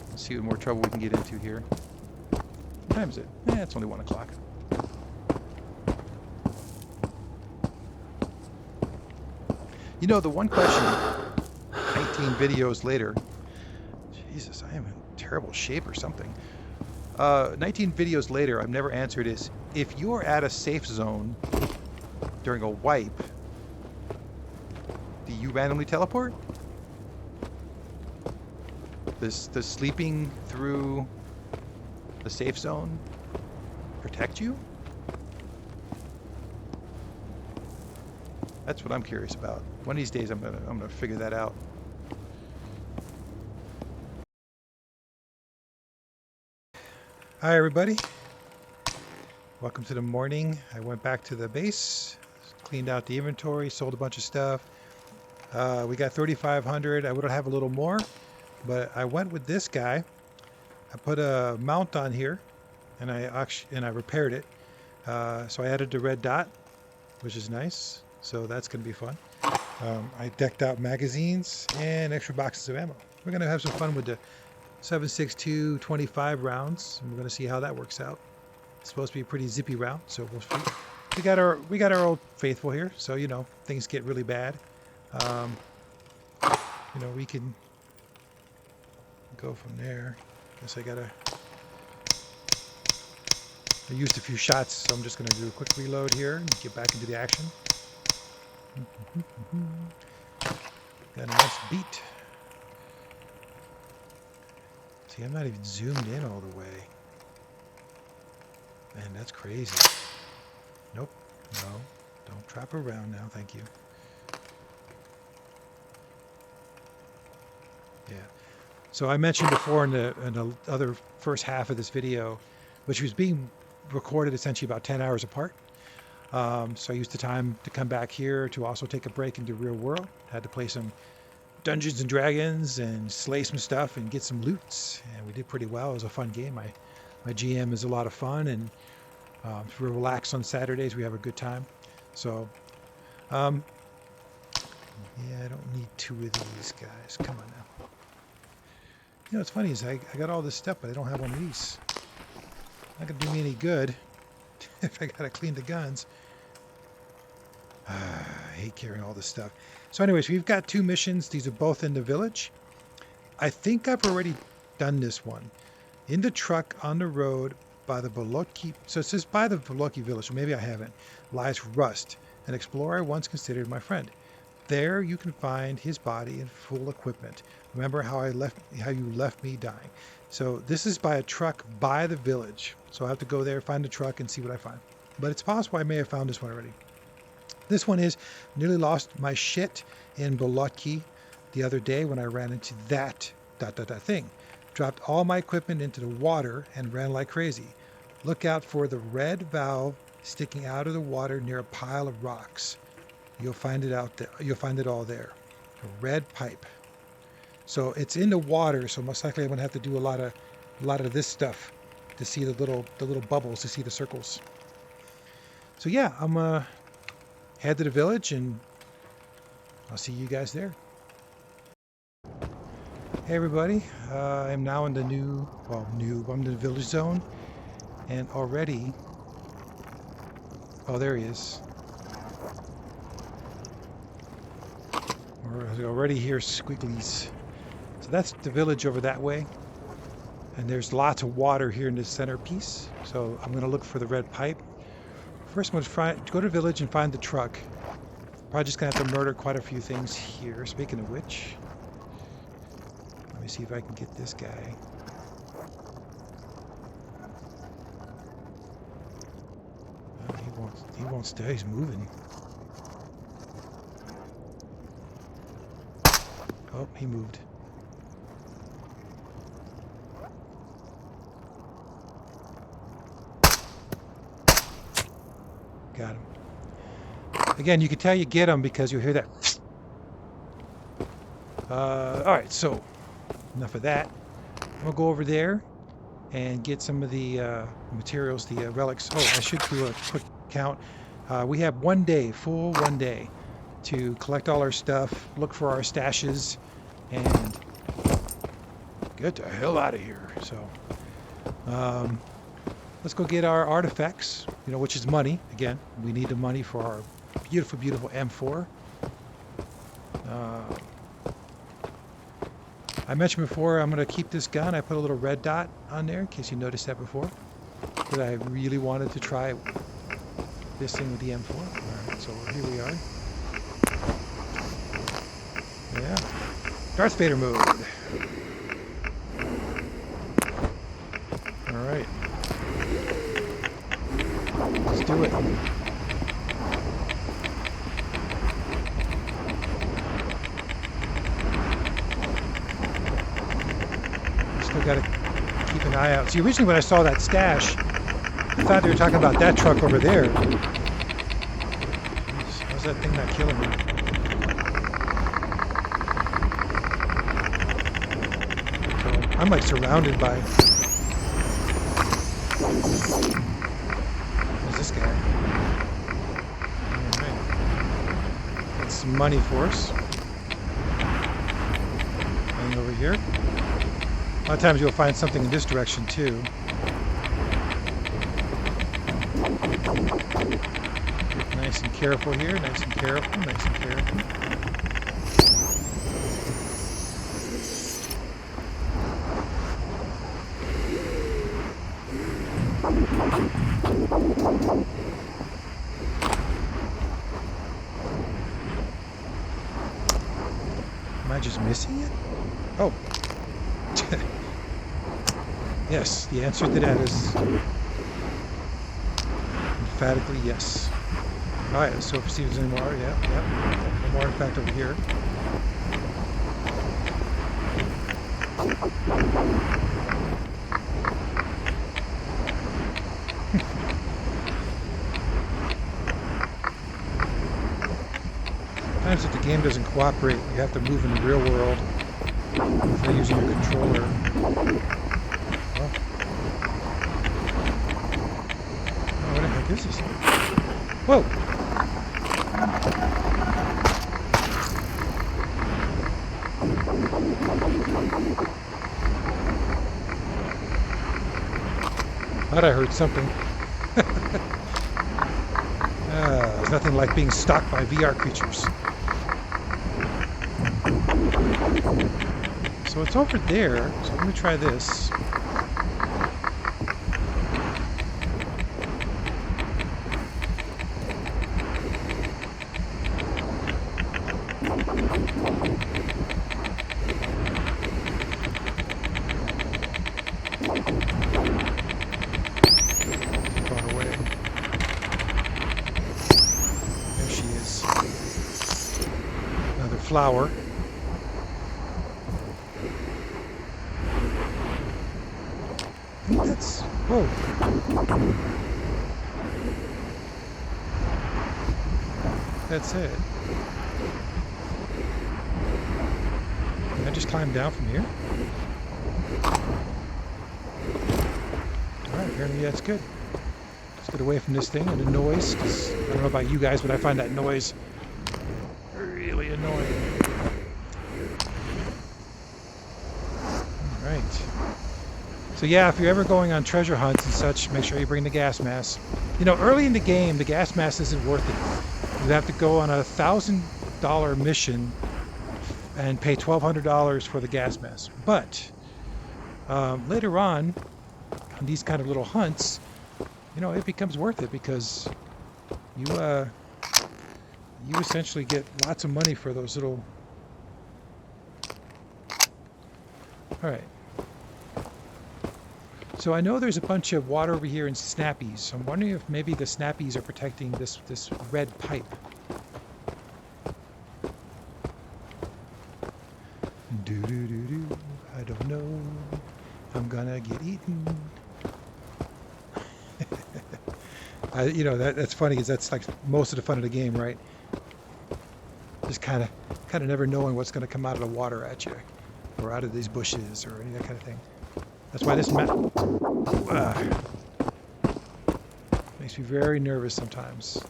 Let's see what more trouble we can get into here. What time is it? It's only 1 o'clock. You know, the one question, 19 videos later, Jesus, I am in terrible shape or something. 19 videos later, I've never answered is, if you're at a safe zone during a wipe, do you randomly teleport? Does sleeping through the safe zone protect you? That's what I'm curious about. One of these days I'm gonna figure that out. Hi everybody. Welcome to the morning. I went back to the base, cleaned out the inventory, sold a bunch of stuff. We got 3,500. I would have a little more, but I went with this guy. I put a mount on here, and I repaired it. So I added the red dot, which is nice. So that's going to be fun. I decked out magazines and extra boxes of ammo. We're going to have some fun with the 7.62 25 rounds, and we're going to see how that works out. It's supposed to be a pretty zippy round, so we got our old faithful here. So you know, things get really bad. You know, we can go from there. Guess I used a few shots, so I'm just going to do a quick reload here and get back into the action. Got a nice beat. See, I'm not even zoomed in all the way. Man, that's crazy. Nope. No. Don't trap around now. Thank you. Yeah. So I mentioned before in the other first half of this video, which was being recorded essentially about 10 hours apart. So I used the time to come back here to also take a break into real world. Had to play some Dungeons and Dragons and slay some stuff and get some loots. And we did pretty well. It was a fun game. My GM is a lot of fun, and if we relax on Saturdays, we have a good time. So, yeah, I don't need 2 of these guys. Come on now. You know, what's funny is I got all this stuff, but I don't have one of these. Not gonna do me any good if I gotta clean the guns. I hate carrying all this stuff. So anyways, we've got 2 missions. These are both in the village. I think I've already done this one. In the truck on the road by the Bolotki, so it says by the Bolotki village, or maybe I haven't, lies Rust, an explorer I once considered my friend. There you can find his body and full equipment. Remember how you left me dying. So this is by a truck by the village. So I have to go there, find the truck, and see what I find. But it's possible I may have found this one already. This one is nearly lost my shit in Bolotki the other day when I ran into that thing. Dropped all my equipment into the water and ran like crazy. Look out for the red valve sticking out of the water near a pile of rocks. You'll find it out there. You'll find it all there. A red pipe. So it's in the water, so most likely I'm gonna have to do a lot of this stuff to see the little bubbles, to see the circles. So yeah, I'm head to the village, and I'll see you guys there. Hey everybody, I'm now in the I'm in the village zone, and already, oh there he is. I already hear squigglies. So that's the village over that way, and there's lots of water here in the centerpiece. So I'm going to look for the red pipe. First, I'm going to go to the village and find the truck. Probably just going to have to murder quite a few things here. Speaking of which, let me see if I can get this guy. Oh, he won't stay. He's moving. Oh, he moved. Got him. Again, you can tell you get them because you hear that. Alright, so enough of that. We'll go over there and get some of the materials, the relics. Oh, I should do a quick count. We have 1 day, full 1 day, to collect all our stuff, look for our stashes, and get the hell out of here. So, let's go get our artifacts, which is money. Again, we need the money for our beautiful, beautiful M4. I mentioned before I'm going to keep this gun. I put a little red dot on there in case you noticed that before. But I really wanted to try this thing with the M4. Alright, so here we are. Yeah. Darth Vader mode. Alright. Let's do it. Got to keep an eye out. See, originally when I saw that stash, I thought they were talking about that truck over there. How's that thing not killing me? So I'm like surrounded by. Who's this guy? Alright. Got some money for us. And over here. A lot of times you'll find something in this direction too. Nice and careful here, nice and careful, nice and careful. Am I just missing it? Oh. Yes, the answer to that is emphatically yes. Alright, let's see if there's any more. Yeah. One more artifact over here. Sometimes if the game doesn't cooperate, you have to move in the real world if you're using a controller. What is this? Whoa! Thought I heard something. There's nothing like being stalked by VR creatures. So it's over there, so let me try this. Flower. I think that's... Whoa. That's it. Can I just climb down from here? Alright, apparently that's good. Let's get away from this thing and the noise, because I don't know about you guys, but I find that noise really annoying. Alright. So yeah, if you're ever going on treasure hunts and such, make sure you bring the gas mask. Early in the game, the gas mask isn't worth it. You have to go on a $1,000 mission and pay $1,200 for the gas mask. But later on, in these kind of little hunts, it becomes worth it because you essentially get lots of money for those little... Alright. So I know there's a bunch of water over here in snappies. So I'm wondering if maybe the snappies are protecting this red pipe. Do-do-do-do. I don't know. I'm gonna get eaten. You know, that's funny because that's like most of the fun of the game, right? Just kind of never knowing what's going to come out of the water at you, or out of these bushes, or any of that kind of thing. That's why this map makes me very nervous sometimes.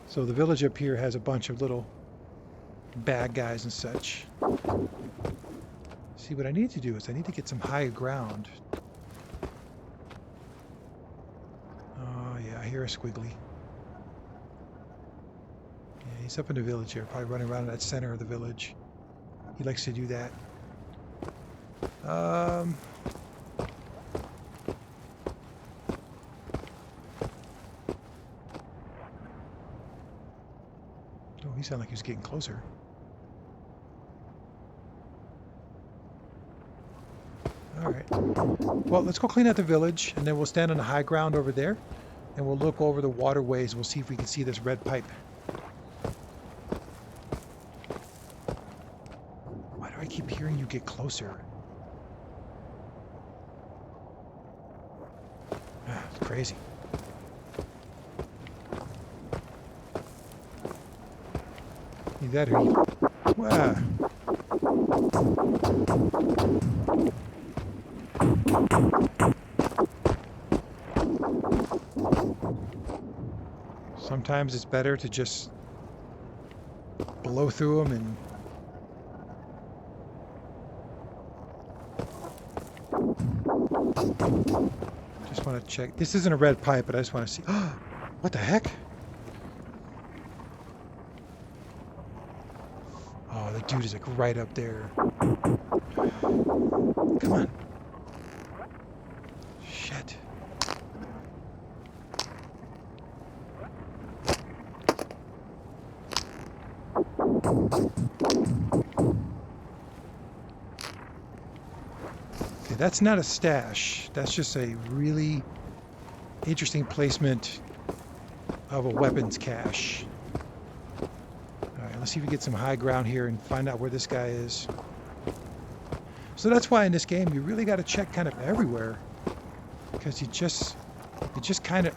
So the village up here has a bunch of little bad guys and such. See, what I need to do is I need to get some high ground. Oh yeah, I hear a squiggly. Yeah, he's up in the village here, probably running around in that center of the village. He likes to do that. Oh, he sounded like he was getting closer. Alright. Well, let's go clean out the village, and then we'll stand on the high ground over there, and we'll look over the waterways. We'll see if we can see this red pipe. Why do I keep hearing you get closer? Ah, it's crazy. Either that or you... Wow. Sometimes it's better to just blow through them and just want to check. This isn't a red pipe, but I just want to see. What the heck? Oh, the dude is like right up there. Come on. Shit. Okay, that's not a stash. That's just a really interesting placement of a weapons cache. Alright, let's see if we get some high ground here and find out where this guy is. So that's why in this game you really got to check kind of everywhere, because you just kind of...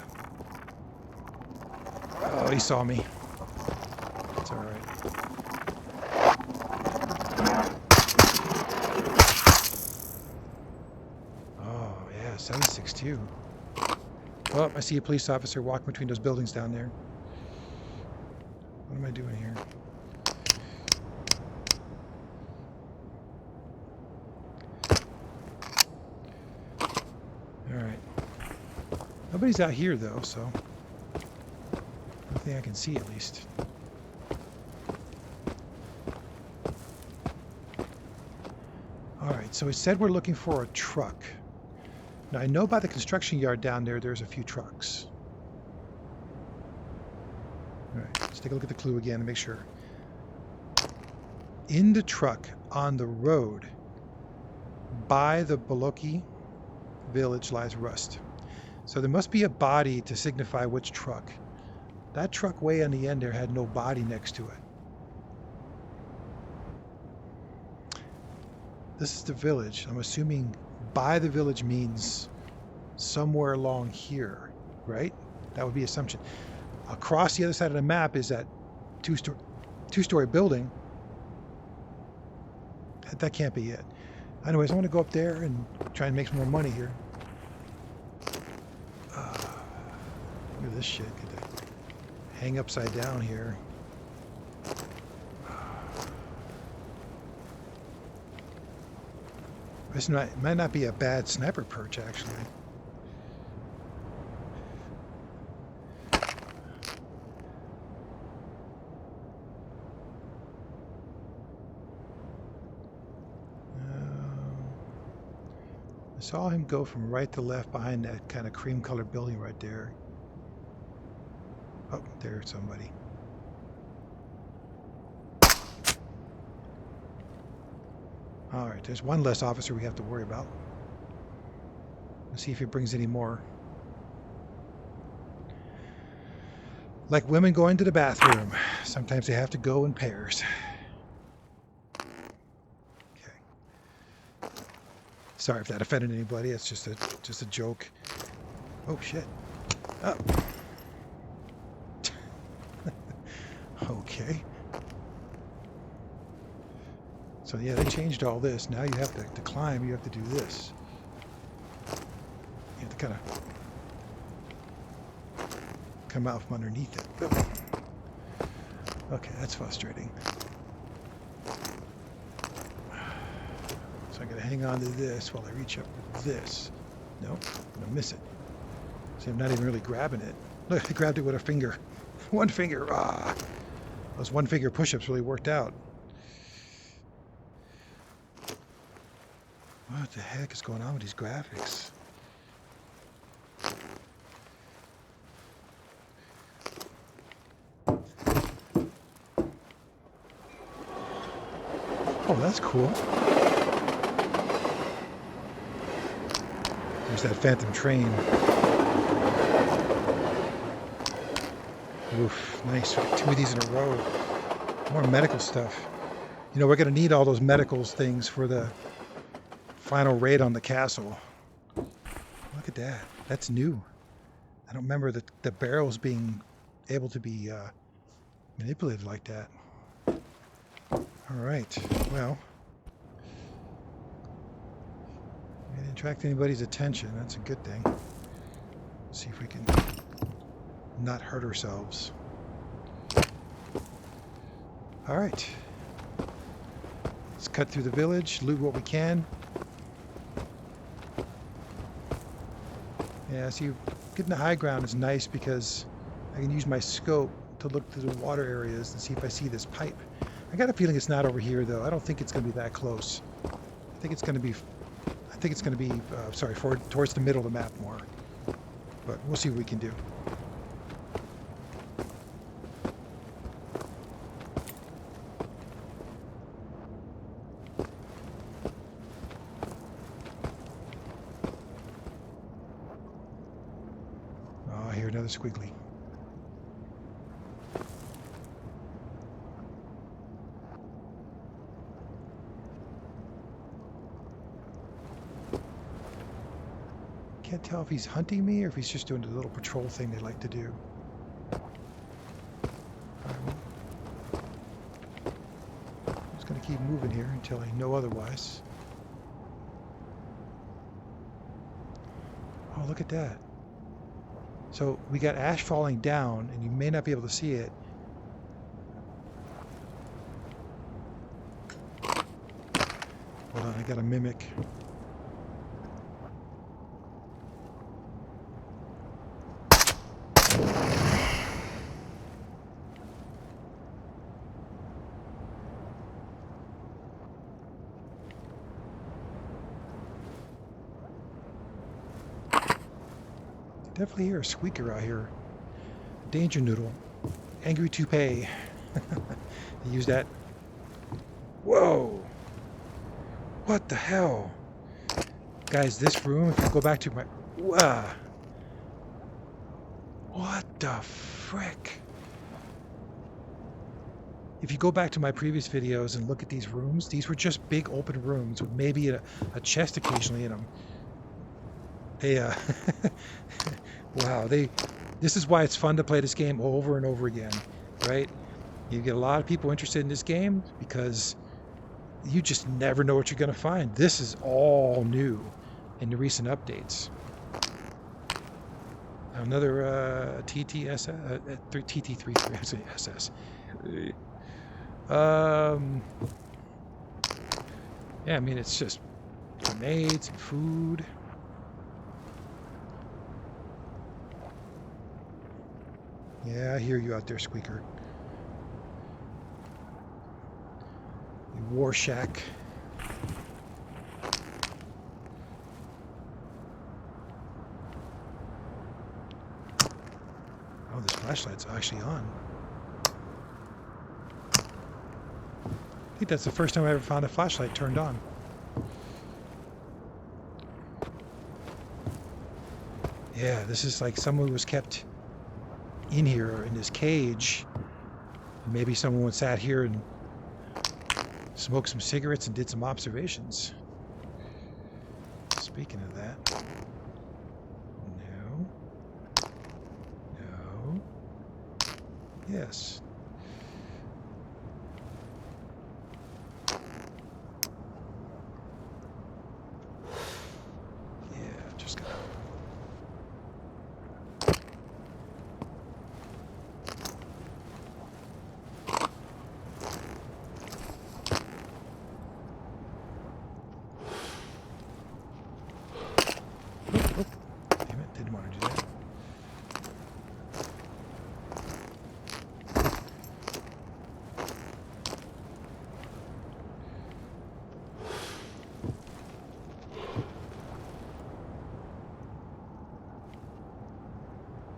Oh, he saw me. It's all right. Oh yeah, 762. Oh, I see a police officer walking between those buildings down there. What am I doing here? Alright. Nobody's out here though, so nothing I can see at least. Alright, so it said we're looking for a truck. Now I know by the construction yard down there there's a few trucks. Alright, let's take a look at the clue again to make sure. In the truck on the road by the Boloki village lies Rust. So there must be a body to signify which truck. That truck way on the end there had no body next to it. This is the village. I'm assuming by the village means somewhere along here, right? That would be assumption. Across the other side of the map is that two-story building. That can't be it. Anyways, I want to go up there and try and make some more money here. Look at this shit. Get that hang upside down here. This might not be a bad sniper perch, actually. I saw him go from right to left behind that kind of cream-colored building right there. Oh, there's somebody. All right, there's one less officer we have to worry about. Let's see if he brings any more. Like women going to the bathroom. Sometimes they have to go in pairs. Okay. Sorry if that offended anybody. It's just a joke. Oh shit. Oh. Okay. So yeah, they changed all this. Now you have to climb. You have to do this. You have to kind of come out from underneath it. Okay, that's frustrating. So I'm going to hang on to this while I reach up with this. Nope, I'm going to miss it. See, I'm not even really grabbing it. Look, I grabbed it with a finger. One finger. Ah! Those one finger push-ups really worked out. What the heck is going on with these graphics? Oh, that's cool. There's that phantom train. Oof, nice. We got 2 of these in a row. More medical stuff. You know, we're going to need all those medicals things for the final raid on the castle. Look at that. That's new. I don't remember the barrels being able to be manipulated like that. Alright, well. We didn't attract anybody's attention. That's a good thing. Let's see if we can not hurt ourselves. Alright. Let's cut through the village, loot what we can. Yeah, see, getting the high ground is nice because I can use my scope to look through the water areas and see if I see this pipe. I got a feeling it's not over here, though. I don't think it's going to be that close. I think it's going to be, sorry, towards the middle of the map more. But we'll see what we can do. Oh, I hear another squiggly. Can't tell if he's hunting me or if he's just doing the little patrol thing they like to do. I'm just going to keep moving here until I know otherwise. Oh, look at that. So we got ash falling down, and you may not be able to see it. Hold on, I got a mimic. Definitely hear a squeaker out here. Danger Noodle. Angry Toupee. Use that. Whoa! What the hell? Guys, this room, if you go back to my... What the frick? If you go back to my previous videos and look at these rooms, these were just big open rooms with maybe a chest occasionally in them. They, wow, this is why it's fun to play this game over and over again, right? You get a lot of people interested in this game because you just never know what you're going to find. This is all new in the recent updates. Another TT-SS, TT-33SS. Yeah, I mean, it's just grenades and food. Yeah, I hear you out there, Squeaker. War Shack. Oh, this flashlight's actually on. I think that's the first time I ever found a flashlight turned on. Yeah, this is like someone was kept in here in this cage. Maybe someone sat here and smoked some cigarettes and did some observations. Speaking of that. No. No. Yes. Yeah, just gonna. Oh, damn it, didn't want to do that.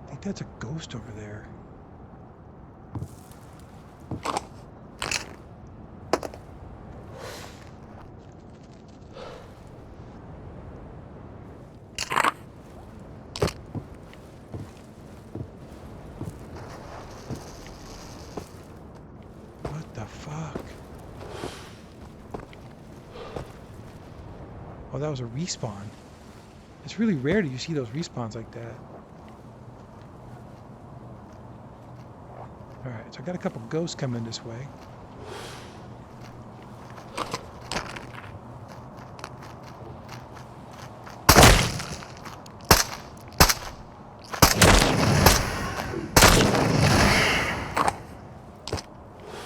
I think that's a ghost over there. What the fuck? Oh, that was a respawn. It's really rare that you see those respawns like that. Alright, so I got a couple ghosts coming this way.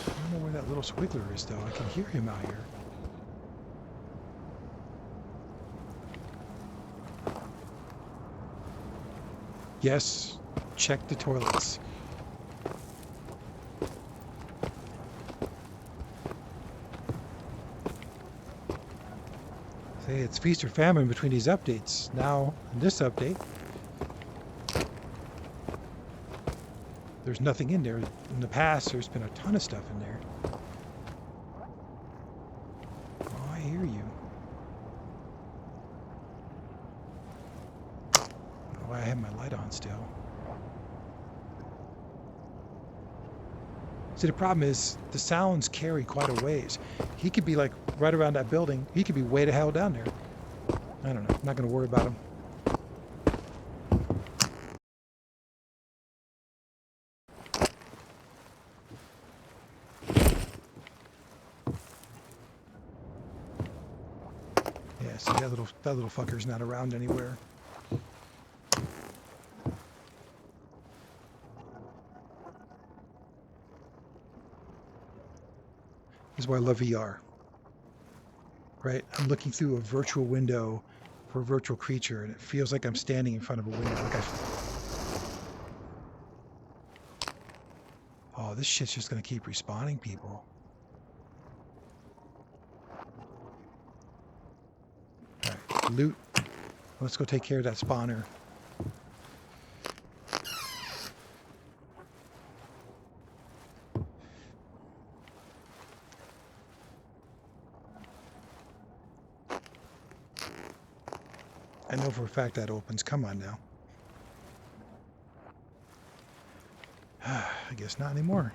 I don't know where that little squiggler is, though. I can hear him out here. Yes, check the toilets. Say it's feast or famine between these updates. Now, in this update, there's nothing in there. In the past, there's been a ton of stuff in there. Oh, I hear you. Oh, I have my light on still. See, the problem is the sounds carry quite a ways. He could be like right around that building. He could be way the hell down there. I don't know. I'm not going to worry about him. Yeah, see, that little fucker's not around anywhere. This is why I love VR. Right? I'm looking through a virtual window for a virtual creature, and it feels like I'm standing in front of a window. Like oh, this shit's just gonna keep respawning people. Alright, loot. Let's go take care of that spawner. I know for a fact that opens. Come on now. I guess not anymore.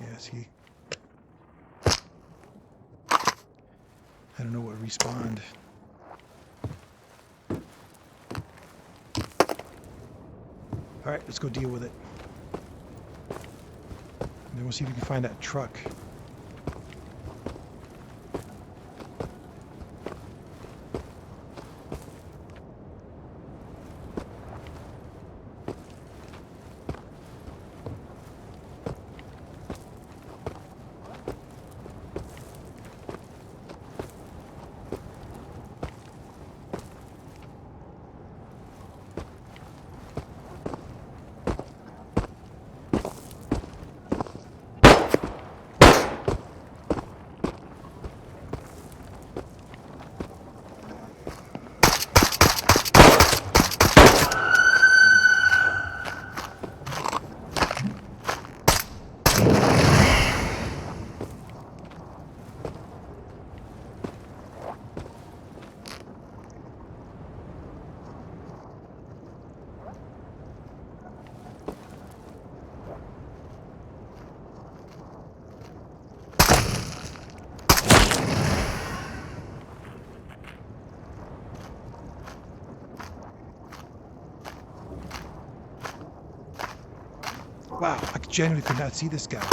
Yeah, see. I don't know what respawned. Alright, let's go deal with it. And then we'll see if we can find that truck. Wow, I genuinely could not see this guy.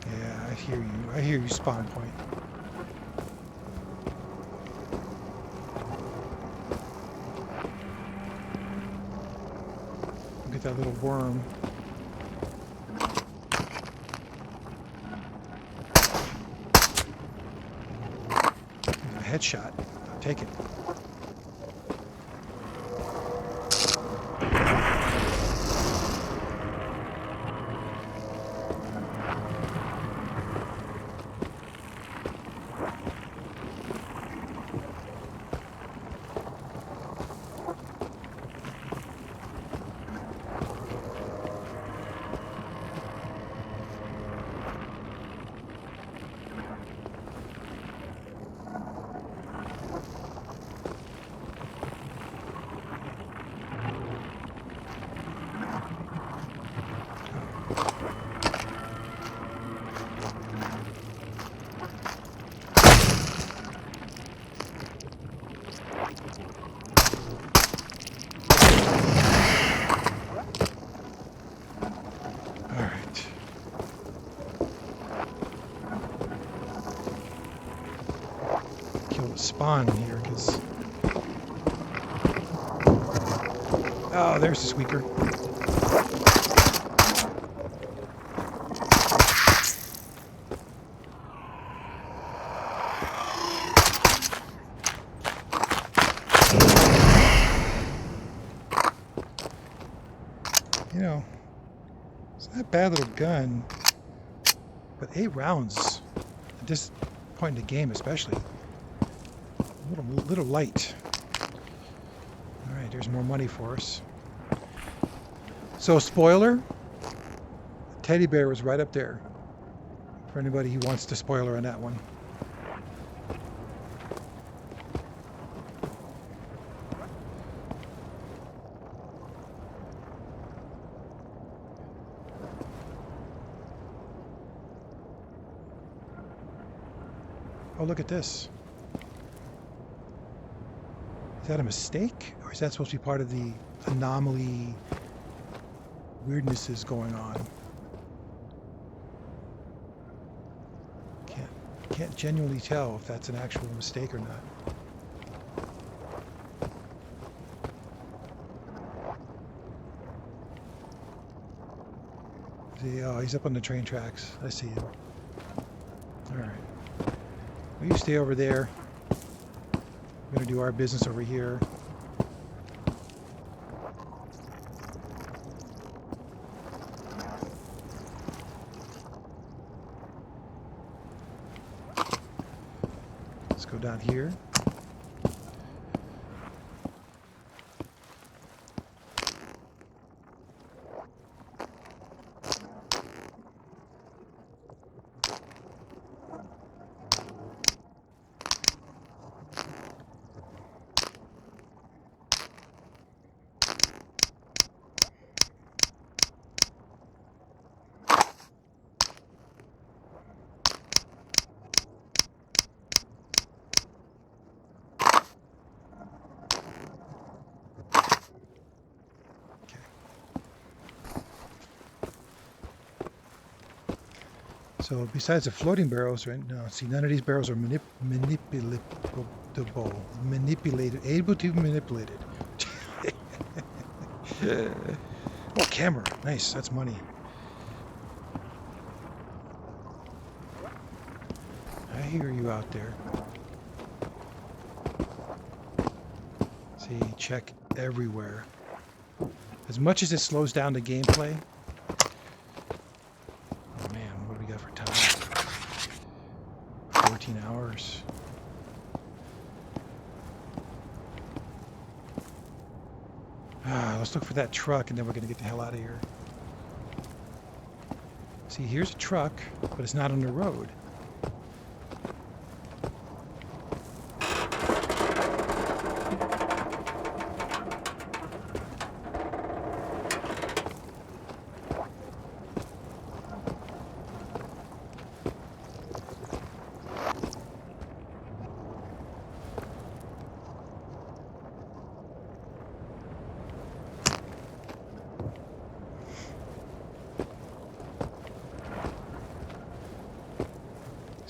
Yeah, I hear you. I hear you, spawn point. Look at that little worm. A headshot. I'll take it. Spawn here because oh, there's the squeaker. You know, it's not a bad little gun, but 8 rounds at this point in the game especially. Little light. All right, there's more money for us. So, spoiler, teddy bear was right up there for anybody who wants to spoiler on that one. Oh, look at this. Is that a mistake? Or is that supposed to be part of the anomaly weirdnesses going on? Can't genuinely tell if that's an actual mistake or not. See, oh, he's up on the train tracks. I see him. Alright. Well, you stay over there. We're going to do our business over here. Let's go down here. So besides the floating barrels, right now, see, none of these barrels are manipulated, able to be manipulated. Oh, camera, nice, that's money. I hear you out there. See, check everywhere. As much as it slows down the gameplay, 14 hours. Let's look for that truck and then we're going to get the hell out of here. See, here's a truck, but it's not on the road.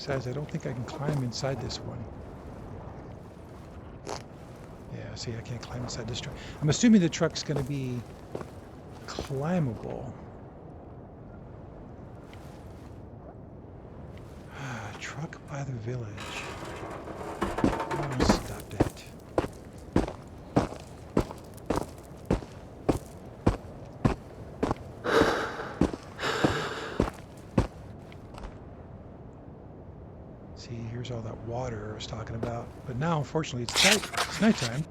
Besides, I don't think I can climb inside this one. Yeah, see, I can't climb inside this truck. I'm assuming the truck's going to be climbable. Truck by the village. Oh, stop that. See, here's all that water I was talking about. But now, unfortunately, it's nighttime.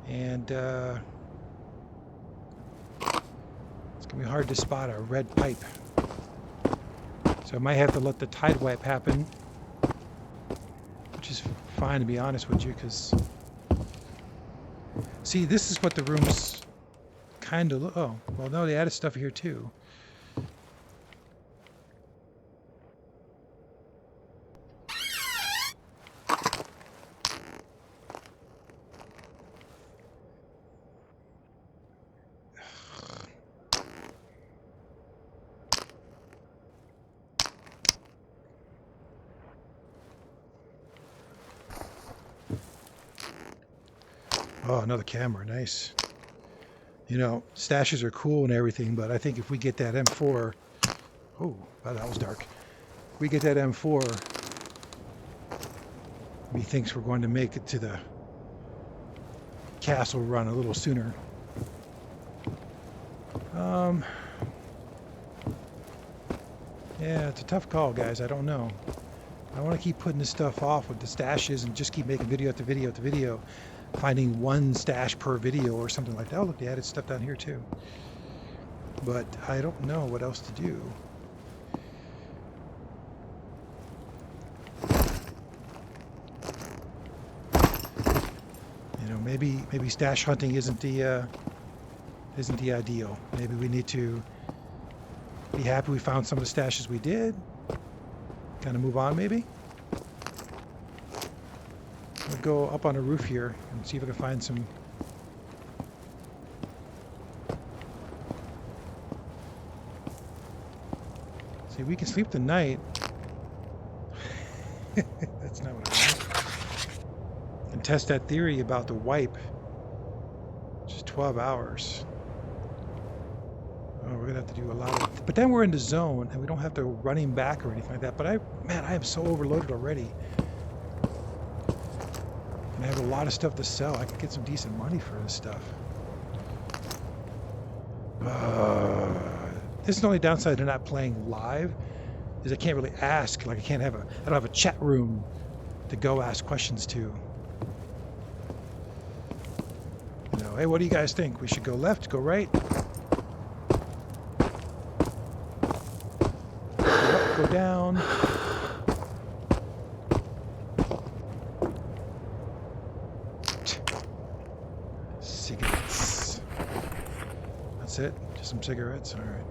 And it's going to be hard to spot a red pipe. So I might have to let the tide wipe happen, which is fine to be honest with you, because see, this is what the room's kind of oh, well, no, they added stuff here too. Oh, another camera. Nice. You know, stashes are cool and everything, but I think if we get that M4... Oh, wow, that was dark. If we get that M4, methinks we're going to make it to the castle run a little sooner. Yeah, it's a tough call, guys. I don't know. I want to keep putting this stuff off with the stashes and just keep making video after video after video. Finding one stash per video or something like that. Oh, look, they added stuff down here too. But I don't know what else to do. You know, maybe stash hunting isn't the ideal. Maybe we need to be happy we found some of the stashes we did. Kind of move on, maybe. I'll go up on a roof here and see if I can find some. See, we can sleep the night. That's not what I want. And test that theory about the wipe. Just 12 hours. Oh, we're gonna have to do a lot of. But then we're in the zone and we don't have to run him back or anything like that. But man, I am so overloaded already. And I have a lot of stuff to sell. I could get some decent money for this stuff. This is the only downside to not playing live, is I can't really ask. Like I don't have a chat room to go ask questions to. You know, hey, what do you guys think? We should go left, go right? Go up, go down. Cigarettes. That's it? Just some cigarettes? Alright.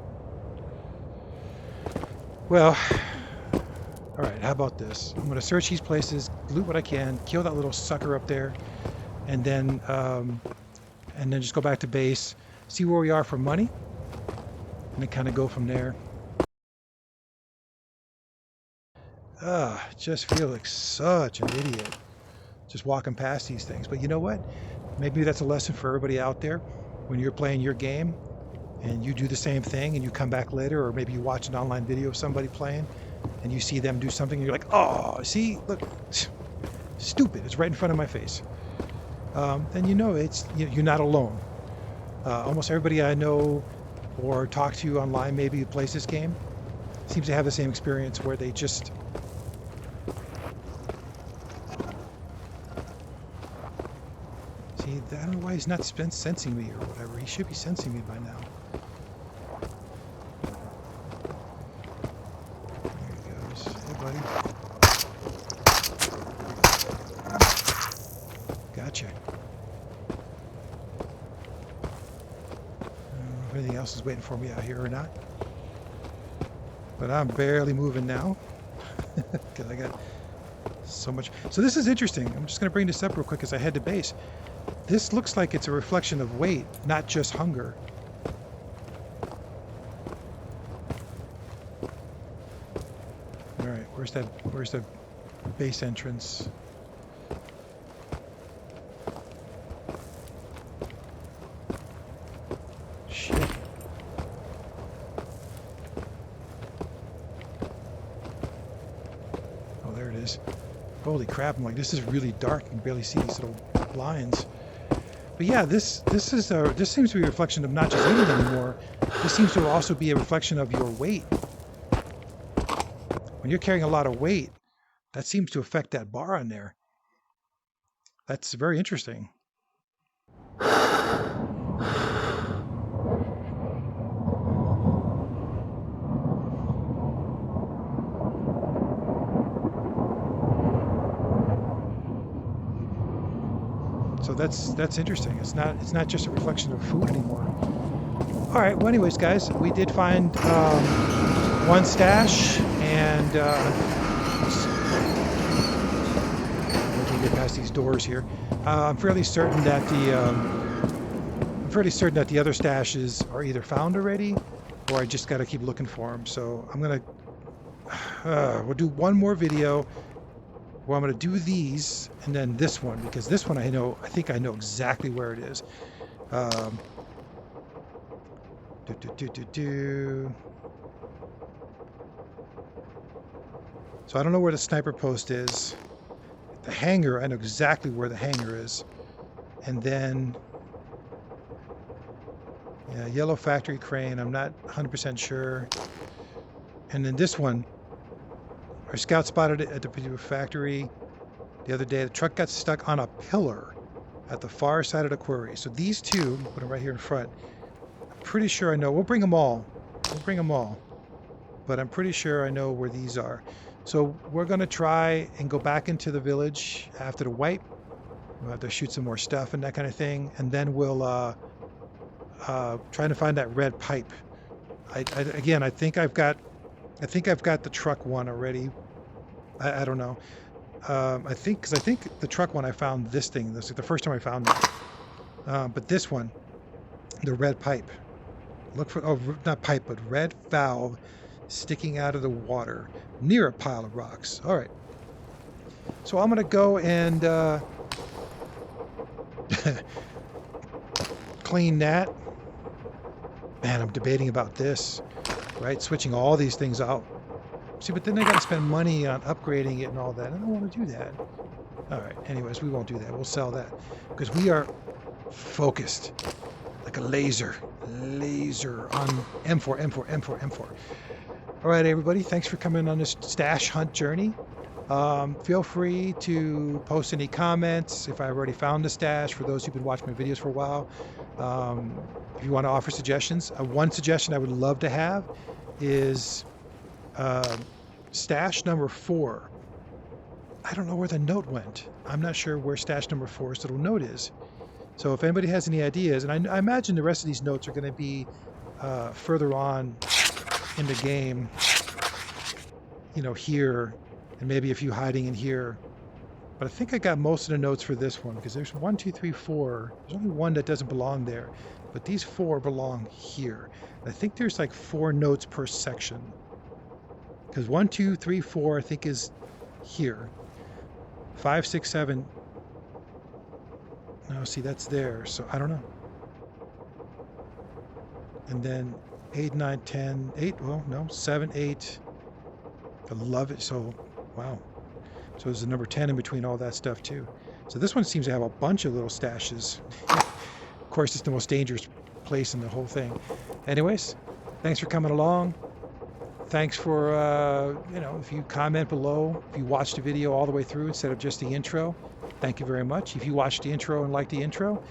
Well, alright, how about this? I'm going to search these places, loot what I can, kill that little sucker up there, and then just go back to base, see where we are for money, and then kind of go from there. Just feel like such an idiot just walking past these things. But you know what? Maybe that's a lesson for everybody out there. When you're playing your game and you do the same thing and you come back later, or maybe you watch an online video of somebody playing and you see them do something and you're like, oh, see, look, stupid, it's right in front of my face. Then you know you're not alone. Almost everybody I know or talk to online maybe who plays this game seems to have the same experience where they just see, I don't know why he's not sensing me or whatever. He should be sensing me by now. There he goes. Hey, buddy. Gotcha. I don't know if anything else is waiting for me out here or not. But I'm barely moving now. Because I got so much. So this is interesting. I'm just going to bring this up real quick as I head to base. This looks like it's a reflection of weight, not just hunger. All right. Where's the base entrance? Shit. Oh, there it is. Holy crap, I'm like, this is really dark. You can barely see these little lines. But yeah, this seems to be a reflection of not just heating anymore. This seems to also be a reflection of your weight. When you're carrying a lot of weight, that seems to affect that bar on there. That's very interesting. So that's interesting. It's not just a reflection of food anymore. All right. Well, anyways, guys, we did find one stash, and we can get past these doors here. I'm fairly certain that the other stashes are either found already, or I just got to keep looking for them. So I'm gonna we'll do one more video. Well, I'm going to do these and then this one, because this one I think I know exactly where it is. So I don't know where the sniper post is. The hangar, I know exactly where the hangar is. And then, yeah, yellow factory crane, I'm not 100% sure. And then this one, our scout spotted it at the Purdue factory the other day. The truck got stuck on a pillar at the far side of the quarry. So these two, put them right here in front. I'm pretty sure I know. We'll bring them all. But I'm pretty sure I know where these are. So we're going to try and go back into the village after the wipe. We'll have to shoot some more stuff and that kind of thing. And then we'll try to find that red pipe. I think I've got the truck one already. I don't know. I think the truck one I found this thing. This is the first time I found it. But this one, the red pipe. Look for not pipe, but red valve sticking out of the water near a pile of rocks. All right. So I'm gonna go and clean that. Man, I'm debating about this. Right, switching all these things out. See, but then I got to spend money on upgrading it and all that. I don't want to do that. All right, anyways, we won't do that. We'll sell that because we are focused like a laser on M4. All right, everybody, thanks for coming on this stash hunt journey. Feel free to post any comments if I've already found a stash, for those who've been watching my videos for a while. If you want to offer suggestions, one suggestion I would love to have is stash number 4. I don't know where the note went. I'm not sure where stash number 4's little note is. So if anybody has any ideas, and I imagine the rest of these notes are going to be further on in the game, you know, here, and maybe a few hiding in here. But I think I got most of the notes for this one, because there's 1, 2, 3, 4. There's only one that doesn't belong there, but these 4 belong here. And I think there's like 4 notes per section, because 1, 2, 3, 4 I think is here. 5, 6, 7. No, see, that's there. So I don't know. And then 8, 9, 10, 8. Well, no, 7, 8. I love it. So, wow. So there's a number 10 in between all that stuff too. So this one seems to have a bunch of little stashes. Of course, it's the most dangerous place in the whole thing. Anyways, thanks for coming along. Thanks for, if you comment below, if you watched the video all the way through instead of just the intro, thank you very much. If you watched the intro and liked the intro,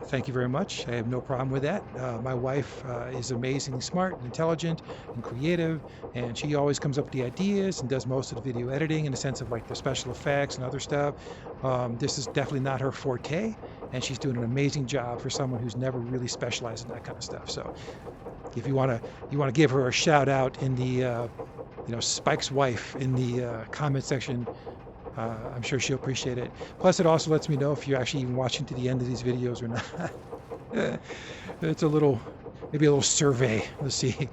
thank you very much. I have no problem with that. My wife is amazingly smart and intelligent and creative, and she always comes up with the ideas and does most of the video editing in the sense of like the special effects and other stuff. This is definitely not her forte, and she's doing an amazing job for someone who's never really specialized in that kind of stuff. So if you want to give her a shout out in the Spike's wife in the comment section, I'm sure she'll appreciate it. Plus, it also lets me know if you're actually even watching to the end of these videos or not. It's maybe a little survey. Let's see.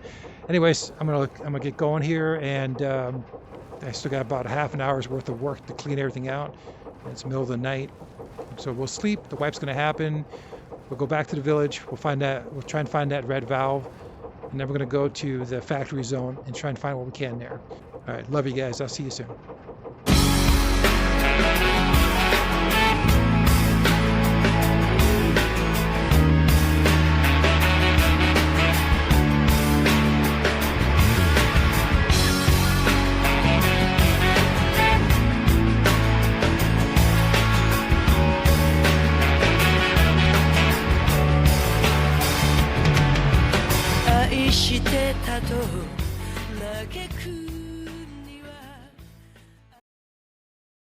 Anyways, I'm gonna get going here, and I still got about half an hour's worth of work to clean everything out. It's the middle of the night. So we'll sleep. The wipe's going to happen. We'll go back to the village. We'll try and find that red valve. And then we're going to go to the factory zone and try and find what we can there. All right. Love you guys. I'll see you soon.